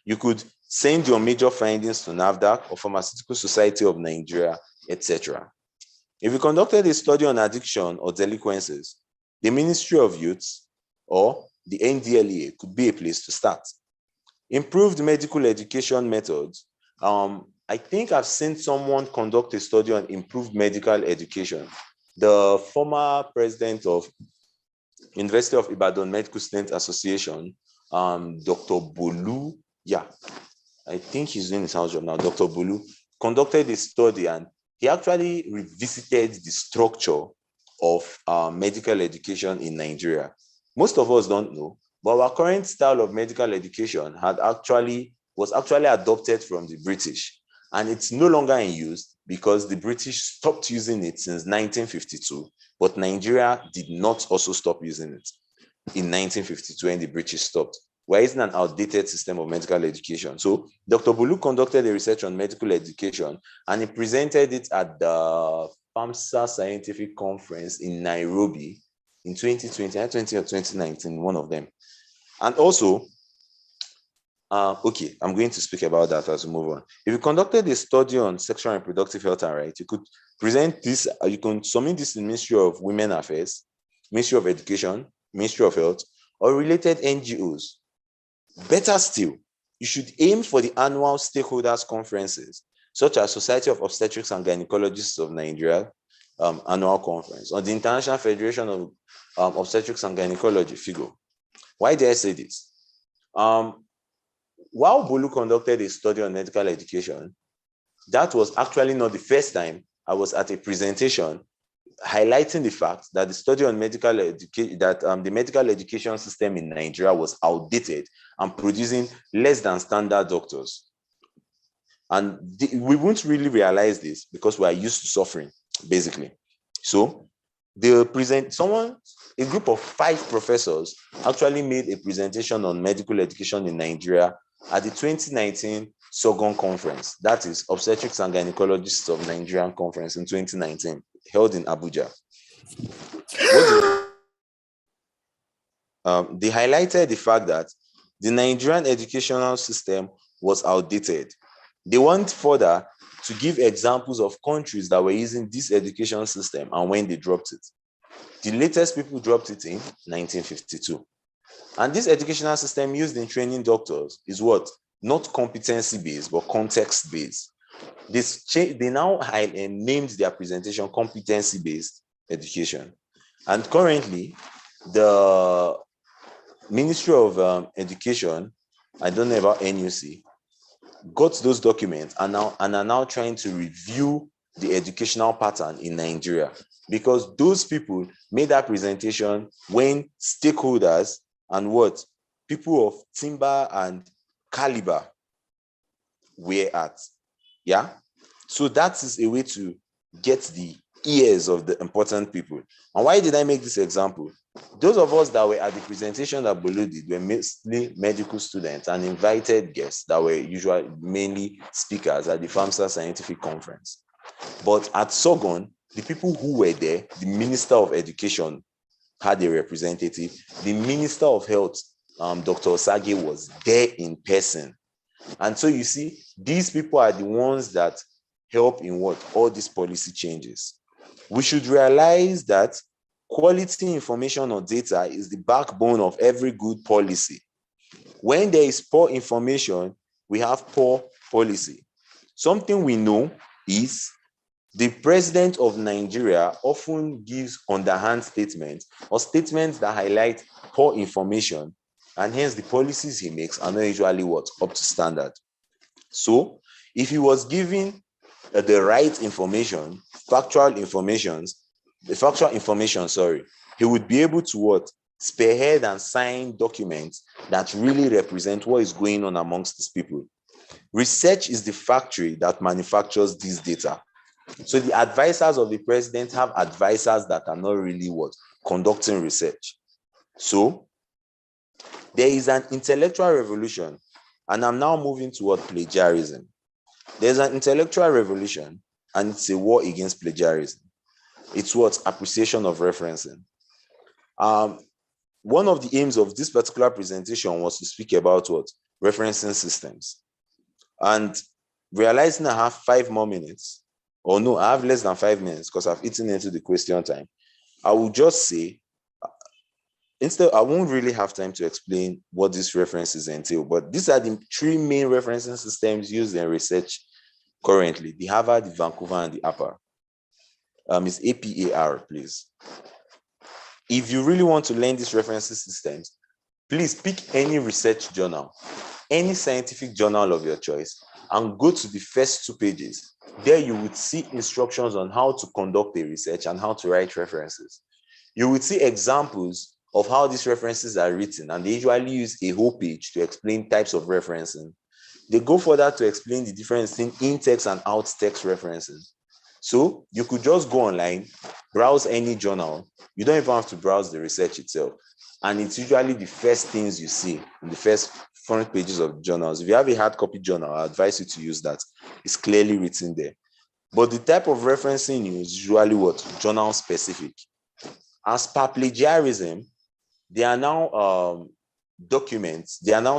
you could send your major findings to NAFDAC or Pharmaceutical Society of Nigeria, etc. If you conducted a study on addiction or delinquencies, the Ministry of Youth or the NDLEA could be a place to start. Improved medical education methods. I think I've seen someone conduct a study on improved medical education. The former president of University of Ibadan Medical Student Association, Dr. Bolu, I think he's doing his house job now, Dr. Bolu, conducted a study and he actually revisited the structure of medical education in Nigeria. Most of us don't know, but our current style of medical education was actually adopted from the British, and it's no longer in use because the British stopped using it since 1952, but Nigeria did not also stop using it in 1952 when the British stopped. We're using an outdated system of medical education. So Dr. Bulu conducted a research on medical education and he presented it at the FAMSA Scientific Conference in Nairobi in 2020 or 2019, one of them. And also, Okay, I'm going to speak about that as we move on. If you conducted a study on sexual and reproductive health and rights, you could present this, you can submit this in Ministry of Women Affairs, Ministry of Education, Ministry of Health, or related NGOs. Better still, you should aim for the annual stakeholders conferences, such as Society of Obstetrics and Gynecologists of Nigeria annual conference, or the International Federation of Obstetrics and Gynecology, FIGO. Why did I say this? While Bolu conducted a study on medical education, that was actually not the first time I was at a presentation highlighting the fact that the study on medical education, that the medical education system in Nigeria was outdated and producing less than standard doctors. And we won't really realize this because we are used to suffering, basically. So a group of 5 professors actually made a presentation on medical education in Nigeria at the 2019 SOGON conference, that is Obstetrics and Gynecologists of Nigerian conference in 2019, held in Abuja. They highlighted the fact that the Nigerian educational system was outdated. They went further to give examples of countries that were using this education system and when they dropped it. The latest people dropped it in 1952. And this educational system used in training doctors is what? Not competency-based, but context-based. They now named their presentation competency-based education. And currently, the Ministry of Education, I don't know about NUC, got those documents and are now trying to review the educational pattern in Nigeria, because those people made that presentation when stakeholders and people of timber and caliber were at. Yeah. So that is a way to get the ears of the important people. And why did I make this example? Those of us that were at the presentation that Bolu did were mostly medical students and invited guests that were usually mainly speakers at the FAMSA Scientific Conference. But at SOGON, the people who were there, the Minister of Education had a representative, the Minister of Health, Dr. Osage, was there in person. And so you see, these people are the ones that help in all these policy changes. We should realize that quality information or data is the backbone of every good policy. When there is poor information, we have poor policy. Something we know is the president of Nigeria often gives underhand statements or statements that highlight poor information, and hence the policies he makes are not usually up to standard. So if he was giving the right information, factual information, he would be able to spearhead and sign documents that really represent what is going on amongst these people. Research is the factory that manufactures this data. So the advisors of the president have advisors that are not really conducting research. So there is an intellectual revolution, and I'm now moving toward plagiarism. There's an intellectual revolution, and it's a war against plagiarism. It's appreciation of referencing. One of the aims of this particular presentation was to speak about referencing systems. And realizing I have 5 more minutes, or no, I have less than 5 minutes because I've eaten into the question time. I will just say, instead, I won't really have time to explain what these references entail, but these are the 3 main referencing systems used in research currently: the Harvard, the Vancouver, and the APAR. It's APAR, please. If you really want to learn these referencing systems, please pick any research journal, any scientific journal of your choice, and go to the first 2 pages. There you would see instructions on how to conduct a research and how to write references. You would see examples of how these references are written, and they usually use a whole page to explain types of referencing. They go further to explain the difference in in-text and out-text referencing. So you could just go online, browse any journal. You don't even have to browse the research itself. And it's usually the first things you see in the first front pages of journals. If you have a hard copy journal, I advise you to use that. It's clearly written there. But the type of referencing is usually journal specific. As per plagiarism, they are now documents, they are now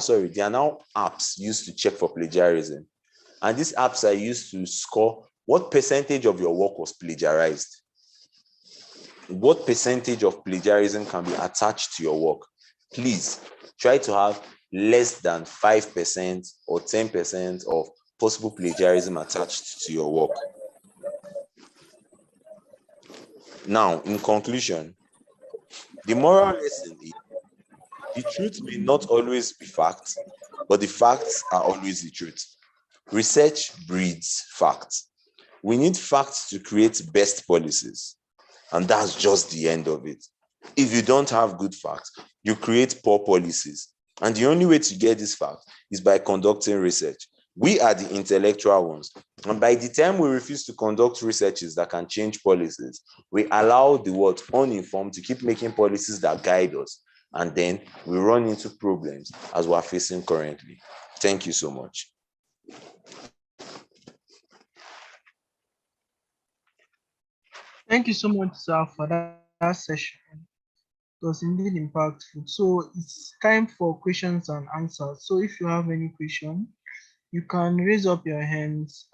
apps used to check for plagiarism. And these apps are used to score what percentage of your work was plagiarized. What percentage of plagiarism can be attached to your work? Please try to have less than 5% or 10% of possible plagiarism attached to your work. Now, in conclusion, the moral lesson is the truth may not always be facts, but the facts are always the truth. Research breeds facts. We need facts to create best policies, and that's just the end of it. If you don't have good facts, you create poor policies. And the only way to get these facts is by conducting research. We are the intellectual ones. And by the time we refuse to conduct researches that can change policies, we allow the world uninformed to keep making policies that guide us. And then we run into problems as we're facing currently. Thank you so much. Thank you so much, sir, for that session. It was indeed impactful. So it's time for questions and answers. So if you have any question, you can raise up your hands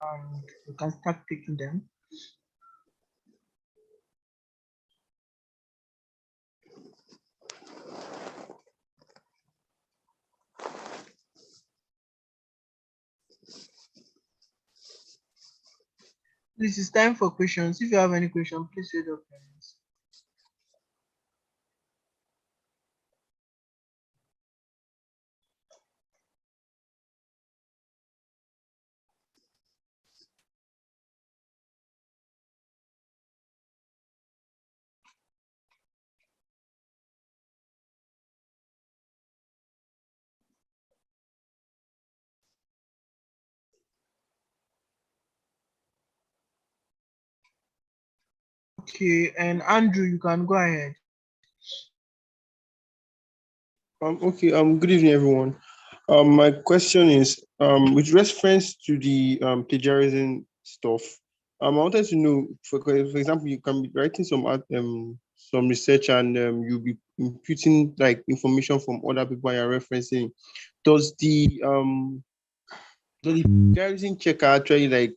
and you can start taking them. This is time for questions. If you have any question, please raise up your hands. Okay, and Andrew, you can go ahead. Okay, good evening, everyone. My question is, with reference to the plagiarism stuff, I wanted to know, for example, you can be writing some research and you'll be imputing like information from other people you're referencing. Does the plagiarism checker actually like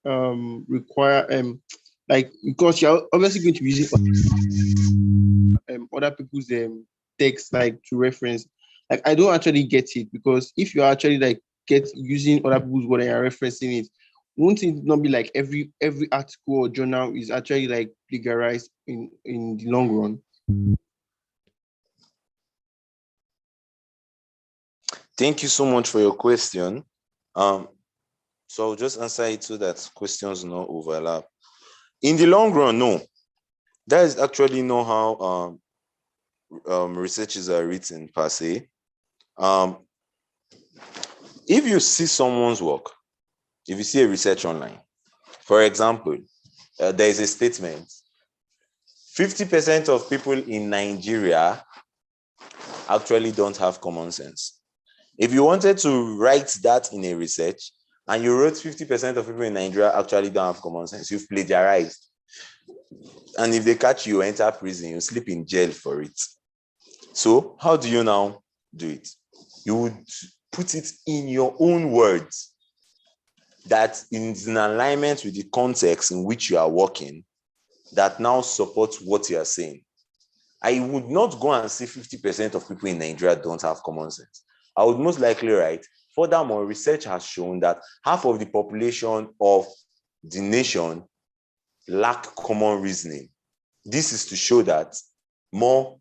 require like, because you're obviously going to be using other people's text like to reference? Like, I don't actually get it, because if you're actually like using other people's word and you're referencing it, won't it not be like every article or journal is actually like plagiarized in the long run? Thank you so much for your question. So I'll just answer it so that questions do not overlap. In the long run, no. That is actually not how researches are written per se. If you see someone's work, if you see a research online, for example, there is a statement, 50% of people in Nigeria actually don't have common sense. If you wanted to write that in a research and you wrote 50% of people in Nigeria actually don't have common sense, you've plagiarized. And if they catch you, enter prison, you sleep in jail for it. So how do you now do it? You would put it in your own words that is in alignment with the context in which you are working, that now supports what you are saying. I would not go and say 50% of people in Nigeria don't have common sense. I would most likely write, furthermore, research has shown that half of the population of the nation lack common reasoning. This is to show that more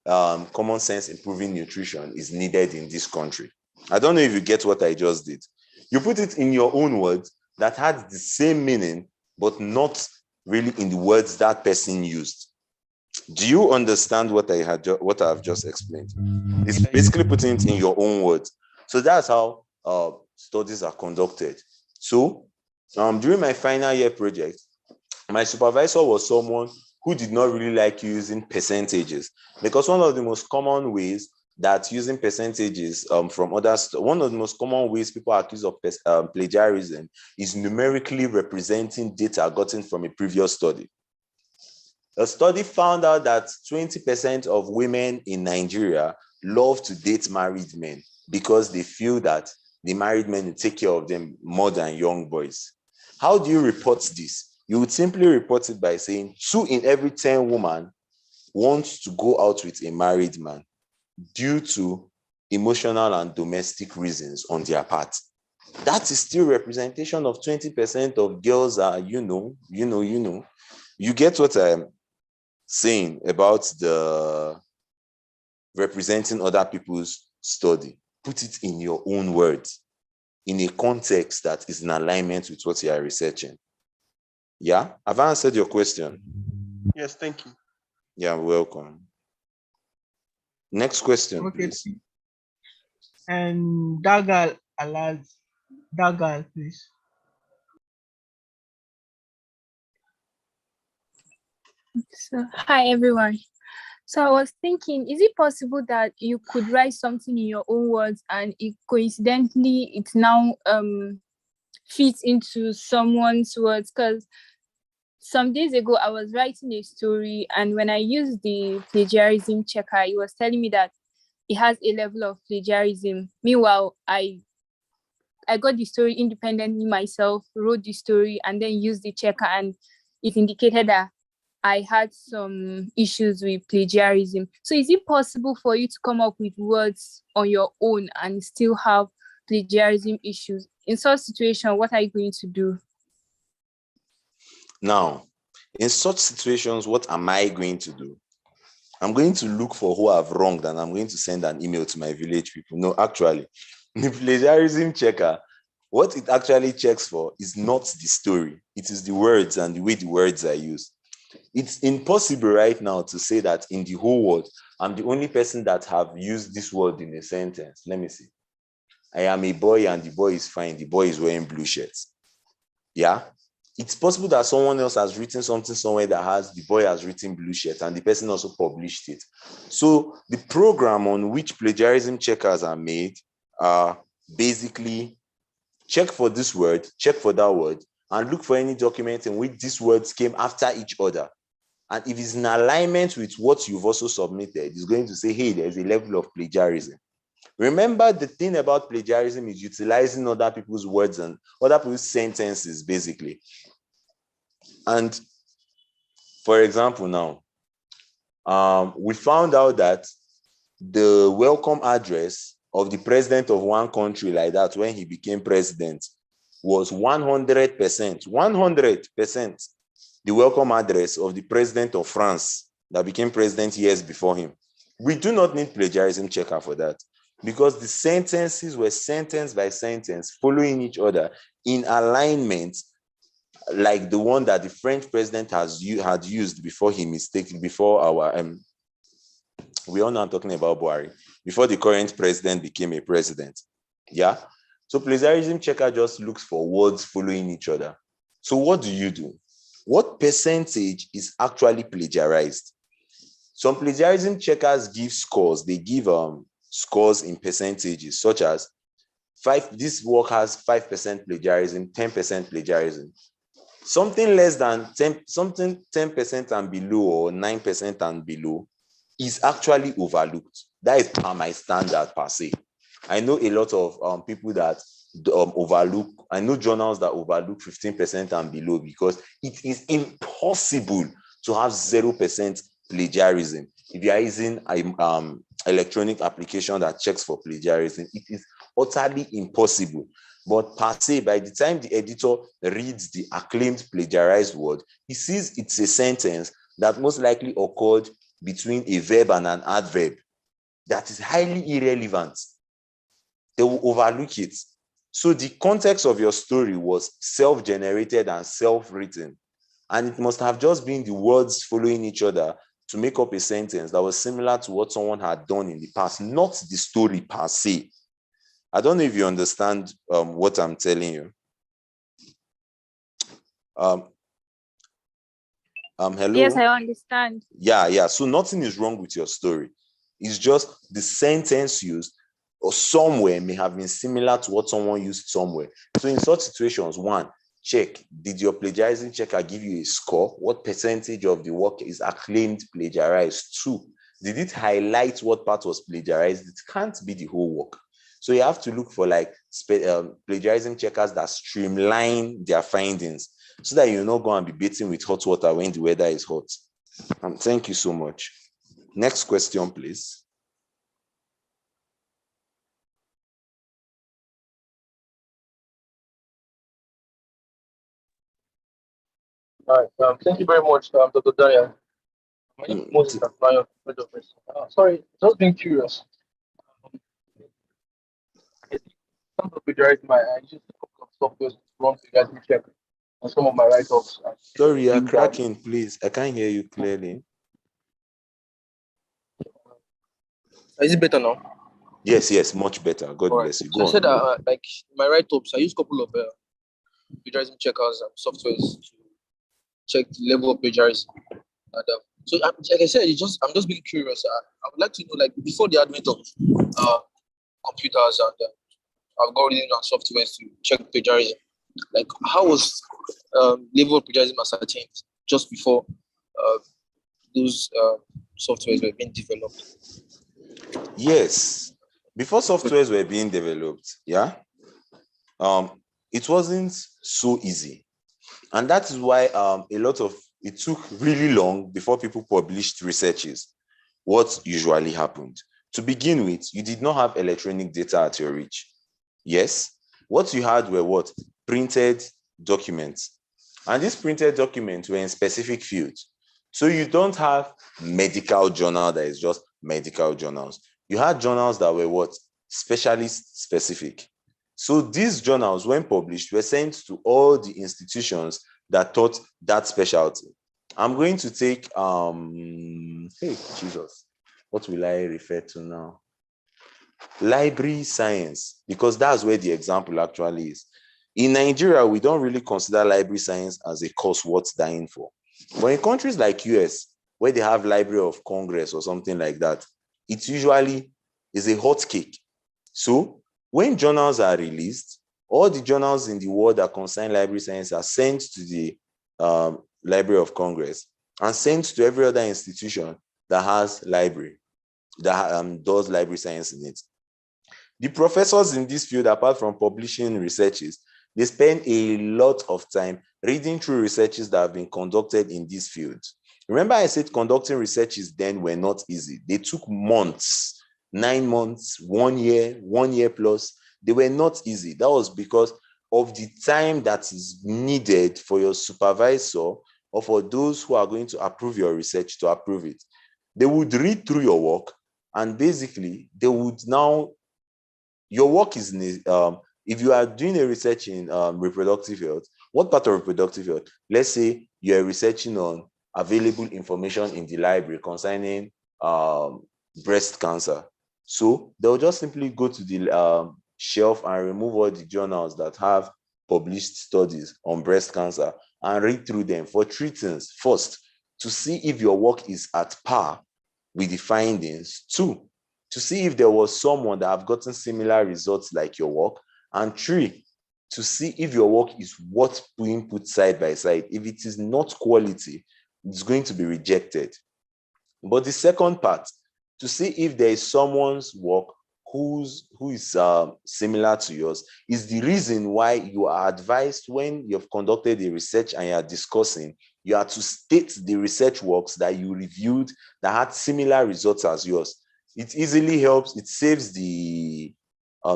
common sense improving nutrition is needed in this country. I don't know if you get what I just did. You put it in your own words that had the same meaning, but not really in the words that person used. Do you understand what I've just explained? It's basically putting it in your own words. So that's how studies are conducted. So during my final year project, my supervisor was someone who did not really like using percentages, because one of the most common ways that using percentages from others, one of the most common ways people are accused of plagiarism is numerically representing data gotten from a previous study. A study found out that 20% of women in Nigeria love to date married men because they feel that the married men will take care of them more than young boys. How do you report this? You would simply report it by saying 2 in every 10 women want to go out with a married man due to emotional and domestic reasons on their part. That is still representation of 20% of girls are, you get what I'm saying about the representing other people's study. Put it in your own words, in a context that is in alignment with what you are researching. Yeah, have I answered your question? Yes, thank you. Yeah, welcome. Next question, Okay. please. And Dagal, please. So, hi everyone. So I was thinking, is it possible that you could write something in your own words and it now fits into someone's words? Because some days ago I was writing a story, and when I used the plagiarism checker, it was telling me that it has a level of plagiarism. Meanwhile, I got the story independently myself, wrote the story, and then used the checker, and it indicated that I had some issues with plagiarism. So is it possible for you to come up with words on your own and still have plagiarism issues? In such situation, what are you going to do? Now, in such situations, what am I going to do? I'm going to look for who I've wronged, and I'm going to send an email to my village people. No, actually, the plagiarism checker, what it actually checks for is not the story. It is the words and the way the words are used. It's impossible right now to say that in the whole world, I'm the only person that have used this word in a sentence. Let me see. I am a boy and the boy is fine. The boy is wearing blue shirts. Yeah. It's possible that someone else has written something somewhere that has the boy has written blue shirt and the person also published it. So the program on which plagiarism checkers are made are basically check for this word, check for that word, and look for any document in which these words came after each other. And if it's in alignment with what you've also submitted, it's going to say, hey, there's a level of plagiarism. Remember, the thing about plagiarism is utilizing other people's words and other people's sentences, basically. And for example, now, we found out that the welcome address of the president of one country like that when he became president was 100%, 100% the welcome address of the president of France that became president years before him. We do not need plagiarism checker for that because the sentences were sentence by sentence following each other in alignment, like the one that the French president had used before he mistakenly, before our, we all know I'm talking about Buhari, before the current president became a president. Yeah. So plagiarism checker just looks for words following each other. So what do? What percentage is actually plagiarized? Some plagiarism checkers give scores. They give scores in percentages, such as this work has 5% plagiarism, 10% plagiarism. Something less than 10% and below, or 9% and below, is actually overlooked. That is my standard per se. I know a lot of people that overlook. I know journals that overlook 15% and below because it is impossible to have 0% plagiarism. If you are using an electronic application that checks for plagiarism, it is utterly impossible. But per se, by the time the editor reads the acclaimed plagiarized word, he sees it's a sentence that most likely occurred between a verb and an adverb that is highly irrelevant. They will overlook it. So the context of your story was self-generated and self-written. And it must have just been the words following each other to make up a sentence that was similar to what someone had done in the past, not the story per se. I don't know if you understand what I'm telling you. Hello? Yes, I understand. Yeah. So nothing is wrong with your story. It's just the sentence used or somewhere may have been similar to what someone used somewhere. So in such situations, 1, check, did your plagiarism checker give you a score? What percentage of the work is acclaimed plagiarized? 2, Did it highlight what part was plagiarized? It can't be the whole work. So you have to look for like plagiarism checkers that streamline their findings so that you're not going to be bathing with hot water when the weather is hot. Thank you so much. Next question, please. All right. Thank you very much, Dr. Daniel. My name is Moses Akmayo, head of risk. Sorry, just being curious. Some of plagiarism, I used a couple of software to run plagiarism check on some of my write-ups. Sorry, you're cracking, please. I can't hear you clearly. Is it better now? Yes, much better. God bless you. So I said, like my write-ups, I use a couple of plagiarism checkers and softwares to check the level of plagiarism. And, so, like I said, I'm just being curious. I would like to know, like, before the advent of computers and algorithms and softwares to check plagiarism, like, how was level of plagiarism ascertained just before those softwares were being developed? Yes, before softwares were being developed, it wasn't so easy. And that is why it took really long before people published researches. What usually happened? To begin with, you did not have electronic data at your reach. Yes, what you had were printed documents. And these printed documents were in specific fields. So you don't have medical journal that is just medical journals. You had journals that were specialist specific. So these journals, when published, were sent to all the institutions that taught that specialty. I'm going to take, hey, Jesus, what will I refer to now? Library science, because that's where the example actually is. In Nigeria, we don't really consider library science as a course worth dying for. But in countries like US, where they have Library of Congress or something like that, it usually is a hot cake. So when journals are released, all the journals in the world that concern library science are sent to the Library of Congress and sent to every other institution that has library, that does library science in it. The professors in this field, apart from publishing researches, they spend a lot of time reading through researches that have been conducted in this field. Remember I said conducting researches then were not easy. They took months, 9 months, 1 year, 1 year plus. They were not easy. That was because of the time that is needed for your supervisor or for those who are going to approve your research to approve it. They would read through your work and basically they would now, your work is, if you are doing a research in reproductive health, what part of reproductive health? Let's say you are researching on available information in the library concerning breast cancer. So they'll just simply go to the shelf and remove all the journals that have published studies on breast cancer and read through them for 3 things. First, to see if your work is at par with the findings. 2, to see if there was someone that have gotten similar results like your work. And 3, to see if your work is worth being put side by side. If it is not quality, it's going to be rejected. But the second part, to see if there is someone's work who is similar to yours, is the reason why you are advised when you've conducted a research and you are discussing, you are to state the research works that you reviewed that had similar results as yours. It easily helps, it saves the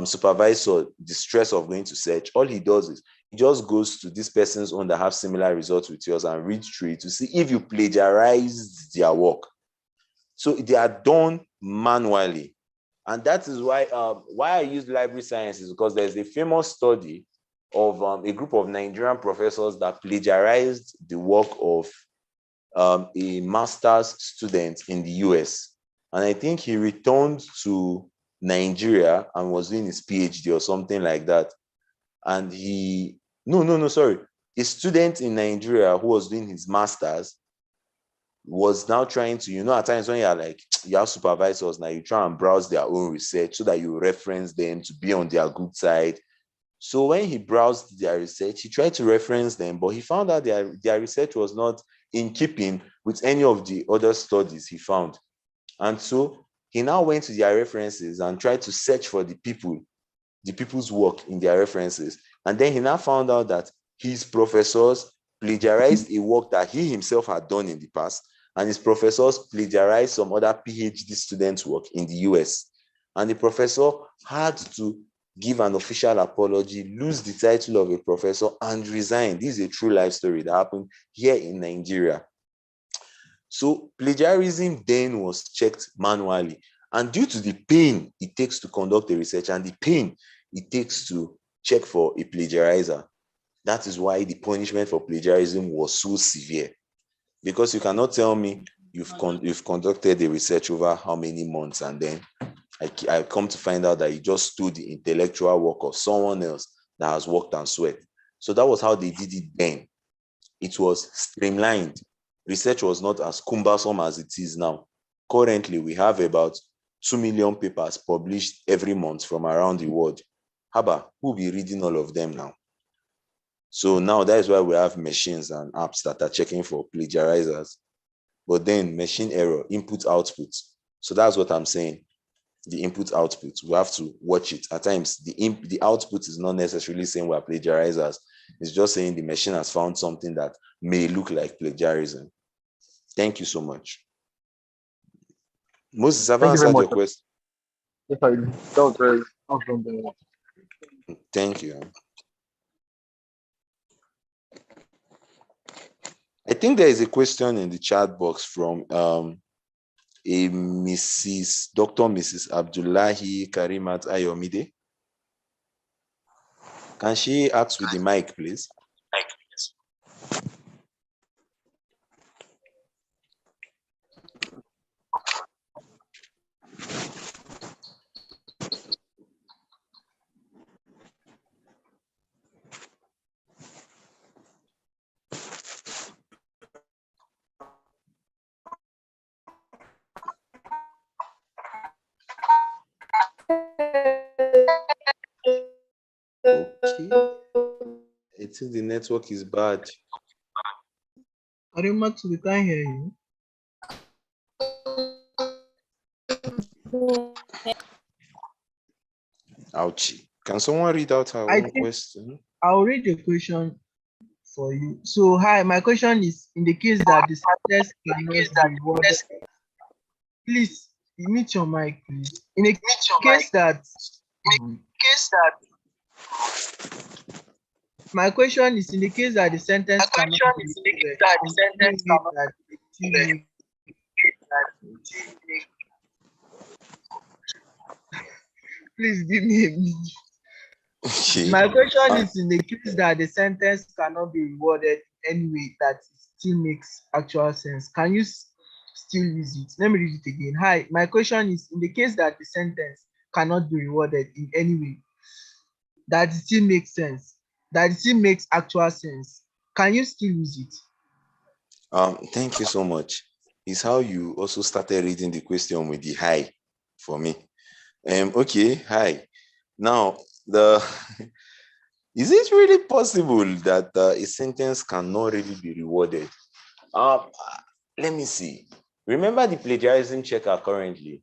supervisor the stress of going to search. All he does is he just goes to this person's own that have similar results with yours and reads through it to see if you plagiarized their work. So they are done manually. And that is why I use library science is because there's a famous study of a group of Nigerian professors that plagiarized the work of a master's student in the US. And I think he returned to Nigeria and was doing his PhD or something like that. And a student in Nigeria who was doing his master's was now trying to, at times when you have supervisors now, you try and browse their own research so that you reference them to be on their good side. So when he browsed their research, he tried to reference them, but he found out their research was not in keeping with any of the other studies he found. And so he now went to their references and tried to search for the people's work in their references. And then he now found out that his professors plagiarized a work that he himself had done in the past, and his professors plagiarized some other PhD students' work in the US. And the professor had to give an official apology, lose the title of a professor, and resign. This is a true life story that happened here in Nigeria. So plagiarism then was checked manually. And due to the pain it takes to conduct a research and the pain it takes to check for a plagiarizer, that is why the punishment for plagiarism was so severe. Because you cannot tell me you've conducted a research over how many months, and then I come to find out that you just stole the intellectual work of someone else that has worked and sweat. So that was how they did it then. It was streamlined. Research was not as cumbersome as it is now. Currently, we have about 2 million papers published every month from around the world. Haba, who will be reading all of them now? So now that is why we have machines and apps that are checking for plagiarizers. But then machine error, input, output. So that's what I'm saying. The input, output, we have to watch it. At times, the output is not necessarily saying we're plagiarizers. It's just saying the machine has found something that may look like plagiarism. Thank you so much. Moses, have I Thank you very answered much. your question? Yes, that was very well. Thank you. I think there is a question in the chat box from a Mrs. Abdullahi Karimat Ayomide. Can she ask with the mic, please? Okay. I think the network is bad. Arimat, we can't hear you. Ouchie. Can someone read out her I own think question? I'll read the question for you. So, hi, my question is: in the case that the sentence cannot be rewarded, please mute your mic, please. In a case that my question is: in the case that the sentence cannot be rewarded, that the team please give me a minute. Okay. My question is: in the case that the sentence cannot be rewarded anyway, that it still makes actual sense, can you still use it? Let me read it again. Hi, my question is: in the case that the sentence cannot be rewarded in any way, that it still makes sense, that it still makes actual sense, can you still use it? Thank you so much. It's how you also started reading the question with the hi for me. Okay, hi. Now, is it really possible that a sentence cannot really be rewarded? Let me see. Remember the plagiarism checker currently.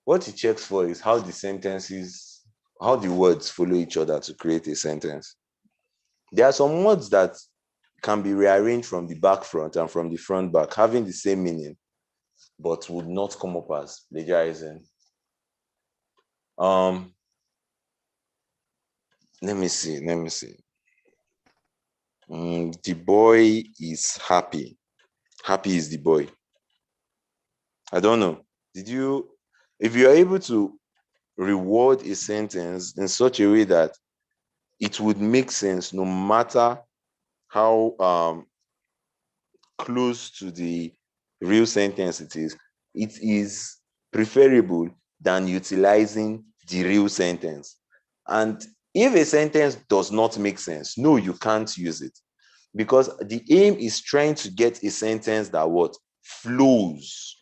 What it checks for is how the sentences, how the words follow each other to create a sentence. There are some words that can be rearranged from the back front and from the front back, having the same meaning, but would not come up as plagiarism. Let me see. The boy is happy. Happy is the boy. I don't know. If you are able to reward a sentence in such a way that it would make sense no matter how close to the real sentence it is preferable than utilizing the real sentence. And if a sentence does not make sense, no, you can't use it, because the aim is trying to get a sentence that what flows.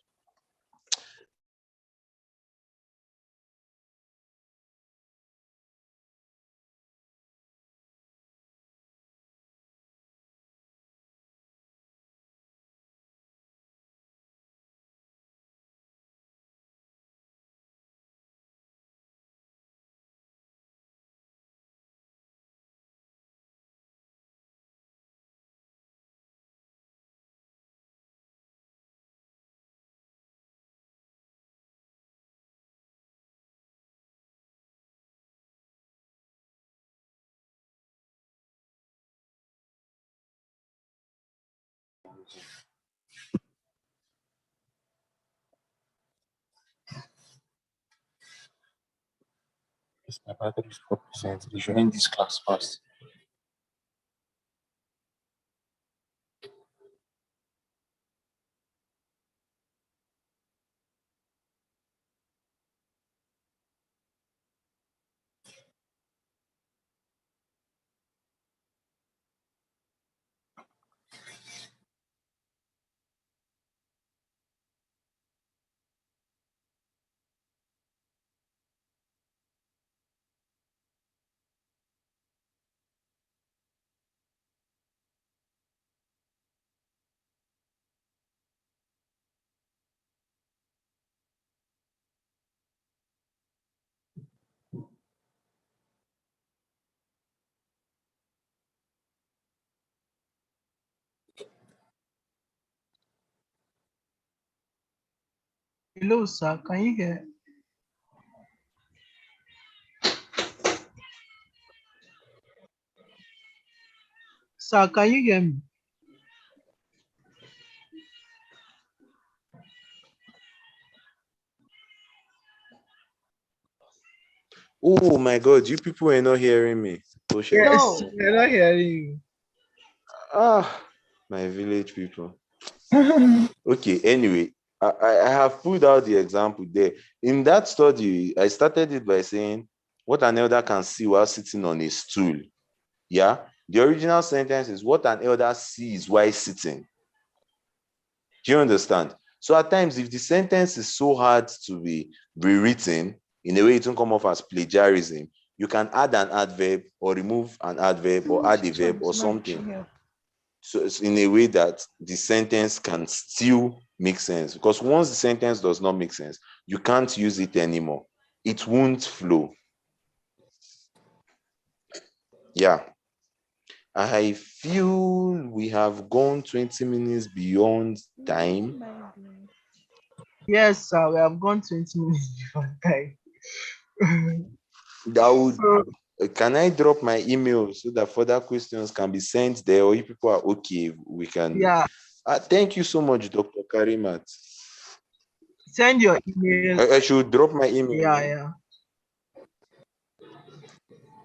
Yes, my battery is 4%. You should end this class fast. Hello, sir. Can you hear? Sir, can you hear me? Oh my God, you people are not hearing me. Oh, shit. Yes, we're not hearing Ah, my village people. you. Okay, anyway, I have pulled out the example there. In that study, I started it by saying, what an elder can see while sitting on a stool. Yeah, the original sentence is what an elder sees while sitting. Do you understand? So at times, if the sentence is so hard to be rewritten in a way it won't come off as plagiarism, you can add an adverb or remove an adverb or add a verb or something. So it's in a way that the sentence can still make sense. Because once the sentence does not make sense, you can't use it anymore. It won't flow. Yeah. I feel we have gone 20 minutes beyond time. Yes, sir. We have gone 20 minutes before time. That would, So, can I drop my email so that further questions can be sent there, or if people are okay, we can. yeah, Thank you so much, Dr. Karimat. send your email. I should drop my email. Yeah.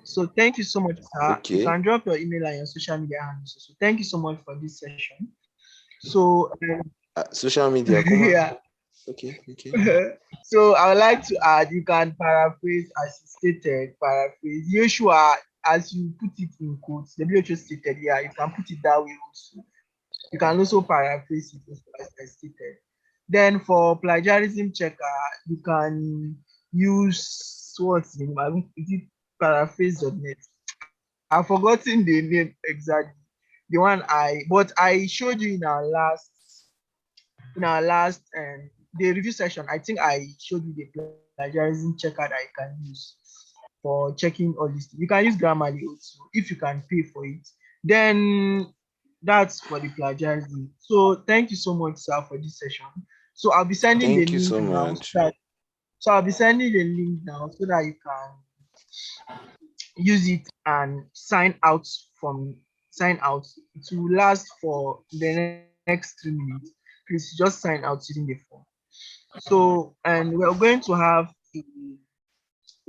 So thank you so much, sir. You Okay. can drop your email and your social media handles. So thank you so much for this session. So Social media, come on. yeah. Okay. So I would like to add, you can paraphrase as you stated, paraphrase. Joshua, as you put it in quotes, the WHO stated, yeah, you can put it that way also. You can also paraphrase it as I stated. Then for plagiarism checker, you can use what's the name? Is it paraphrase.net? I've forgotten the name exactly. The one but I showed you in our last the review session. I think I showed you the plagiarism checker that you can use for checking all this. You can use Grammarly also if you can pay for it. Then that's for the plagiarism. So thank you so much, sir, for this session. So I'll be sending Thank the you link so now. much. So I'll be sending the link now so that you can use it and sign out. It will last for the next 3 minutes. Please just sign out using the form. So, and we're going to have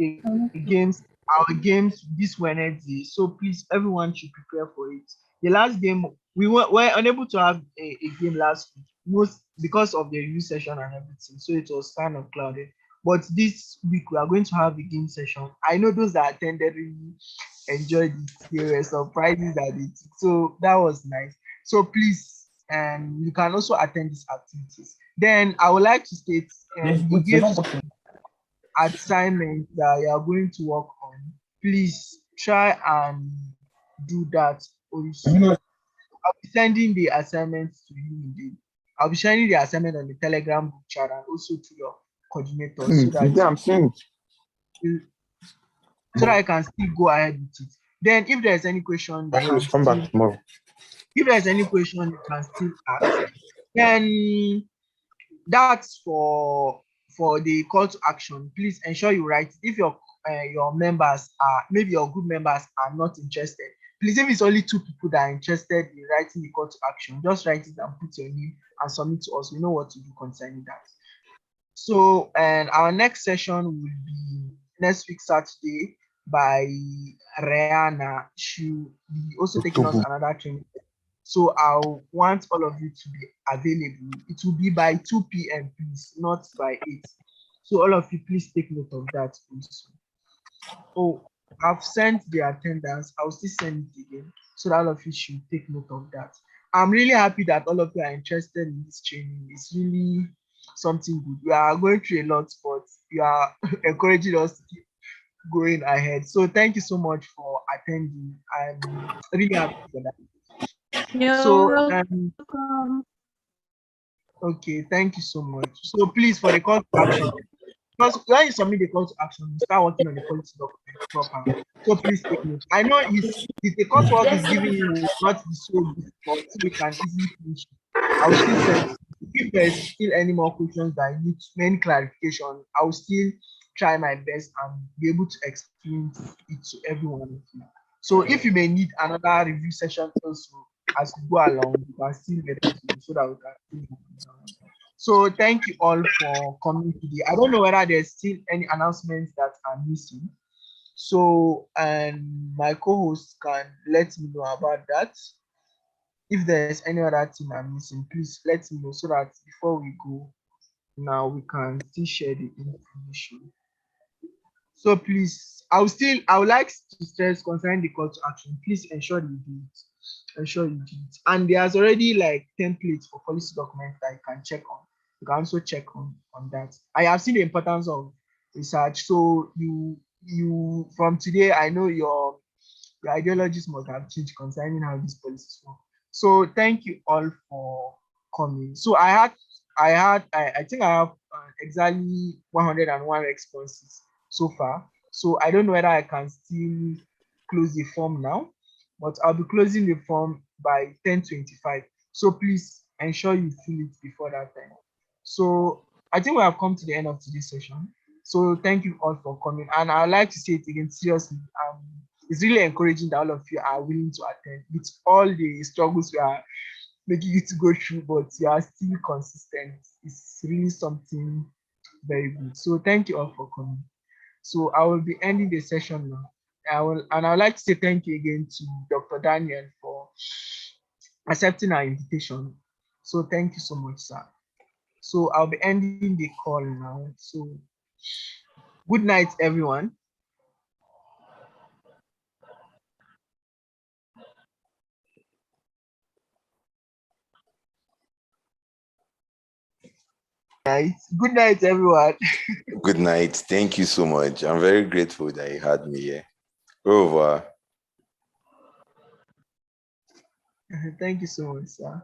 our games this Wednesday. So please, everyone should prepare for it. The last game, we were unable to have a game last week, most because of the review session and everything. So it was kind of clouded. But this week we are going to have a game session. I know those that attended really enjoyed it. There were surprises that they took. So that was nice. So please, and you can also attend these activities. Then I would like to state we give assignment that you are going to work on. Please try and do that also. I'll be sending the assignments to you indeed. I'll be sharing the assignment on the Telegram group chat and also to your coordinator so that I can still go ahead with it. Then if there's any question, if there's any question, you can still ask. Then that's for the call to action. Please ensure you write. If your members are maybe your group members are not interested, please, if it's only 2 people that are interested in writing the call to action, just write it and put your name and submit to us. We know what to do concerning that. So, and our next session will be next week, Saturday, by Rihanna. She will be also taking us another training. So I want all of you to be available. It will be by 2 p.m., please, not by 8. So all of you, please take note of that also. Oh, I've sent the attendance. I'll still send it again so that all of you should take note of that. I'm really happy that all of you are interested in this training. It's really something good. We are going through a lot, but you are encouraging us to keep going ahead. So thank you so much for attending. I'm really happy for that. So, okay, thank you so much. So please, for the call to action, because when you submit the call to action, you start working on the policy document proper. So please take note. I know if the coursework is giving you will not be so difficult, so we can easily finish it. I will still send. If there is still any more questions that I need any clarification, I will still try my best and be able to explain it to everyone of you. So if you may need another review session also as we go along, you can still get it to me so that we can still move on. So thank you all for coming today. I don't know whether there's still any announcements that are missing. So, and my co-host can let me know about that. If there's any other thing I'm missing, please let me know so that before we go, now we can still share the information. So please, I would like to stress concerning the call to action. Please ensure you do it. Ensure you do it. And there's already like templates for policy documents that you can check on. You can also check on that. I have seen the importance of research. So you from today, I know your ideologies must have changed concerning how these policies work. So thank you all for coming. So I think I have exactly 101 responses so far. So I don't know whether I can still close the form now, but I'll be closing the form by 10:25. So please ensure you fill it before that time. So I think we have come to the end of today's session. So thank you all for coming. And I'd like to say it again seriously. It's really encouraging that all of you are willing to attend with all the struggles we are making you to go through, but you are still consistent. It's really something very good. So thank you all for coming. So I will be ending the session now. I would like to say thank you again to Dr. Daniel for accepting our invitation. So thank you so much, sir. So I'll be ending the call now. So good night, everyone. Good night, everyone. Good night. Thank you so much. I'm very grateful that you had me here. Over. Thank you so much, sir.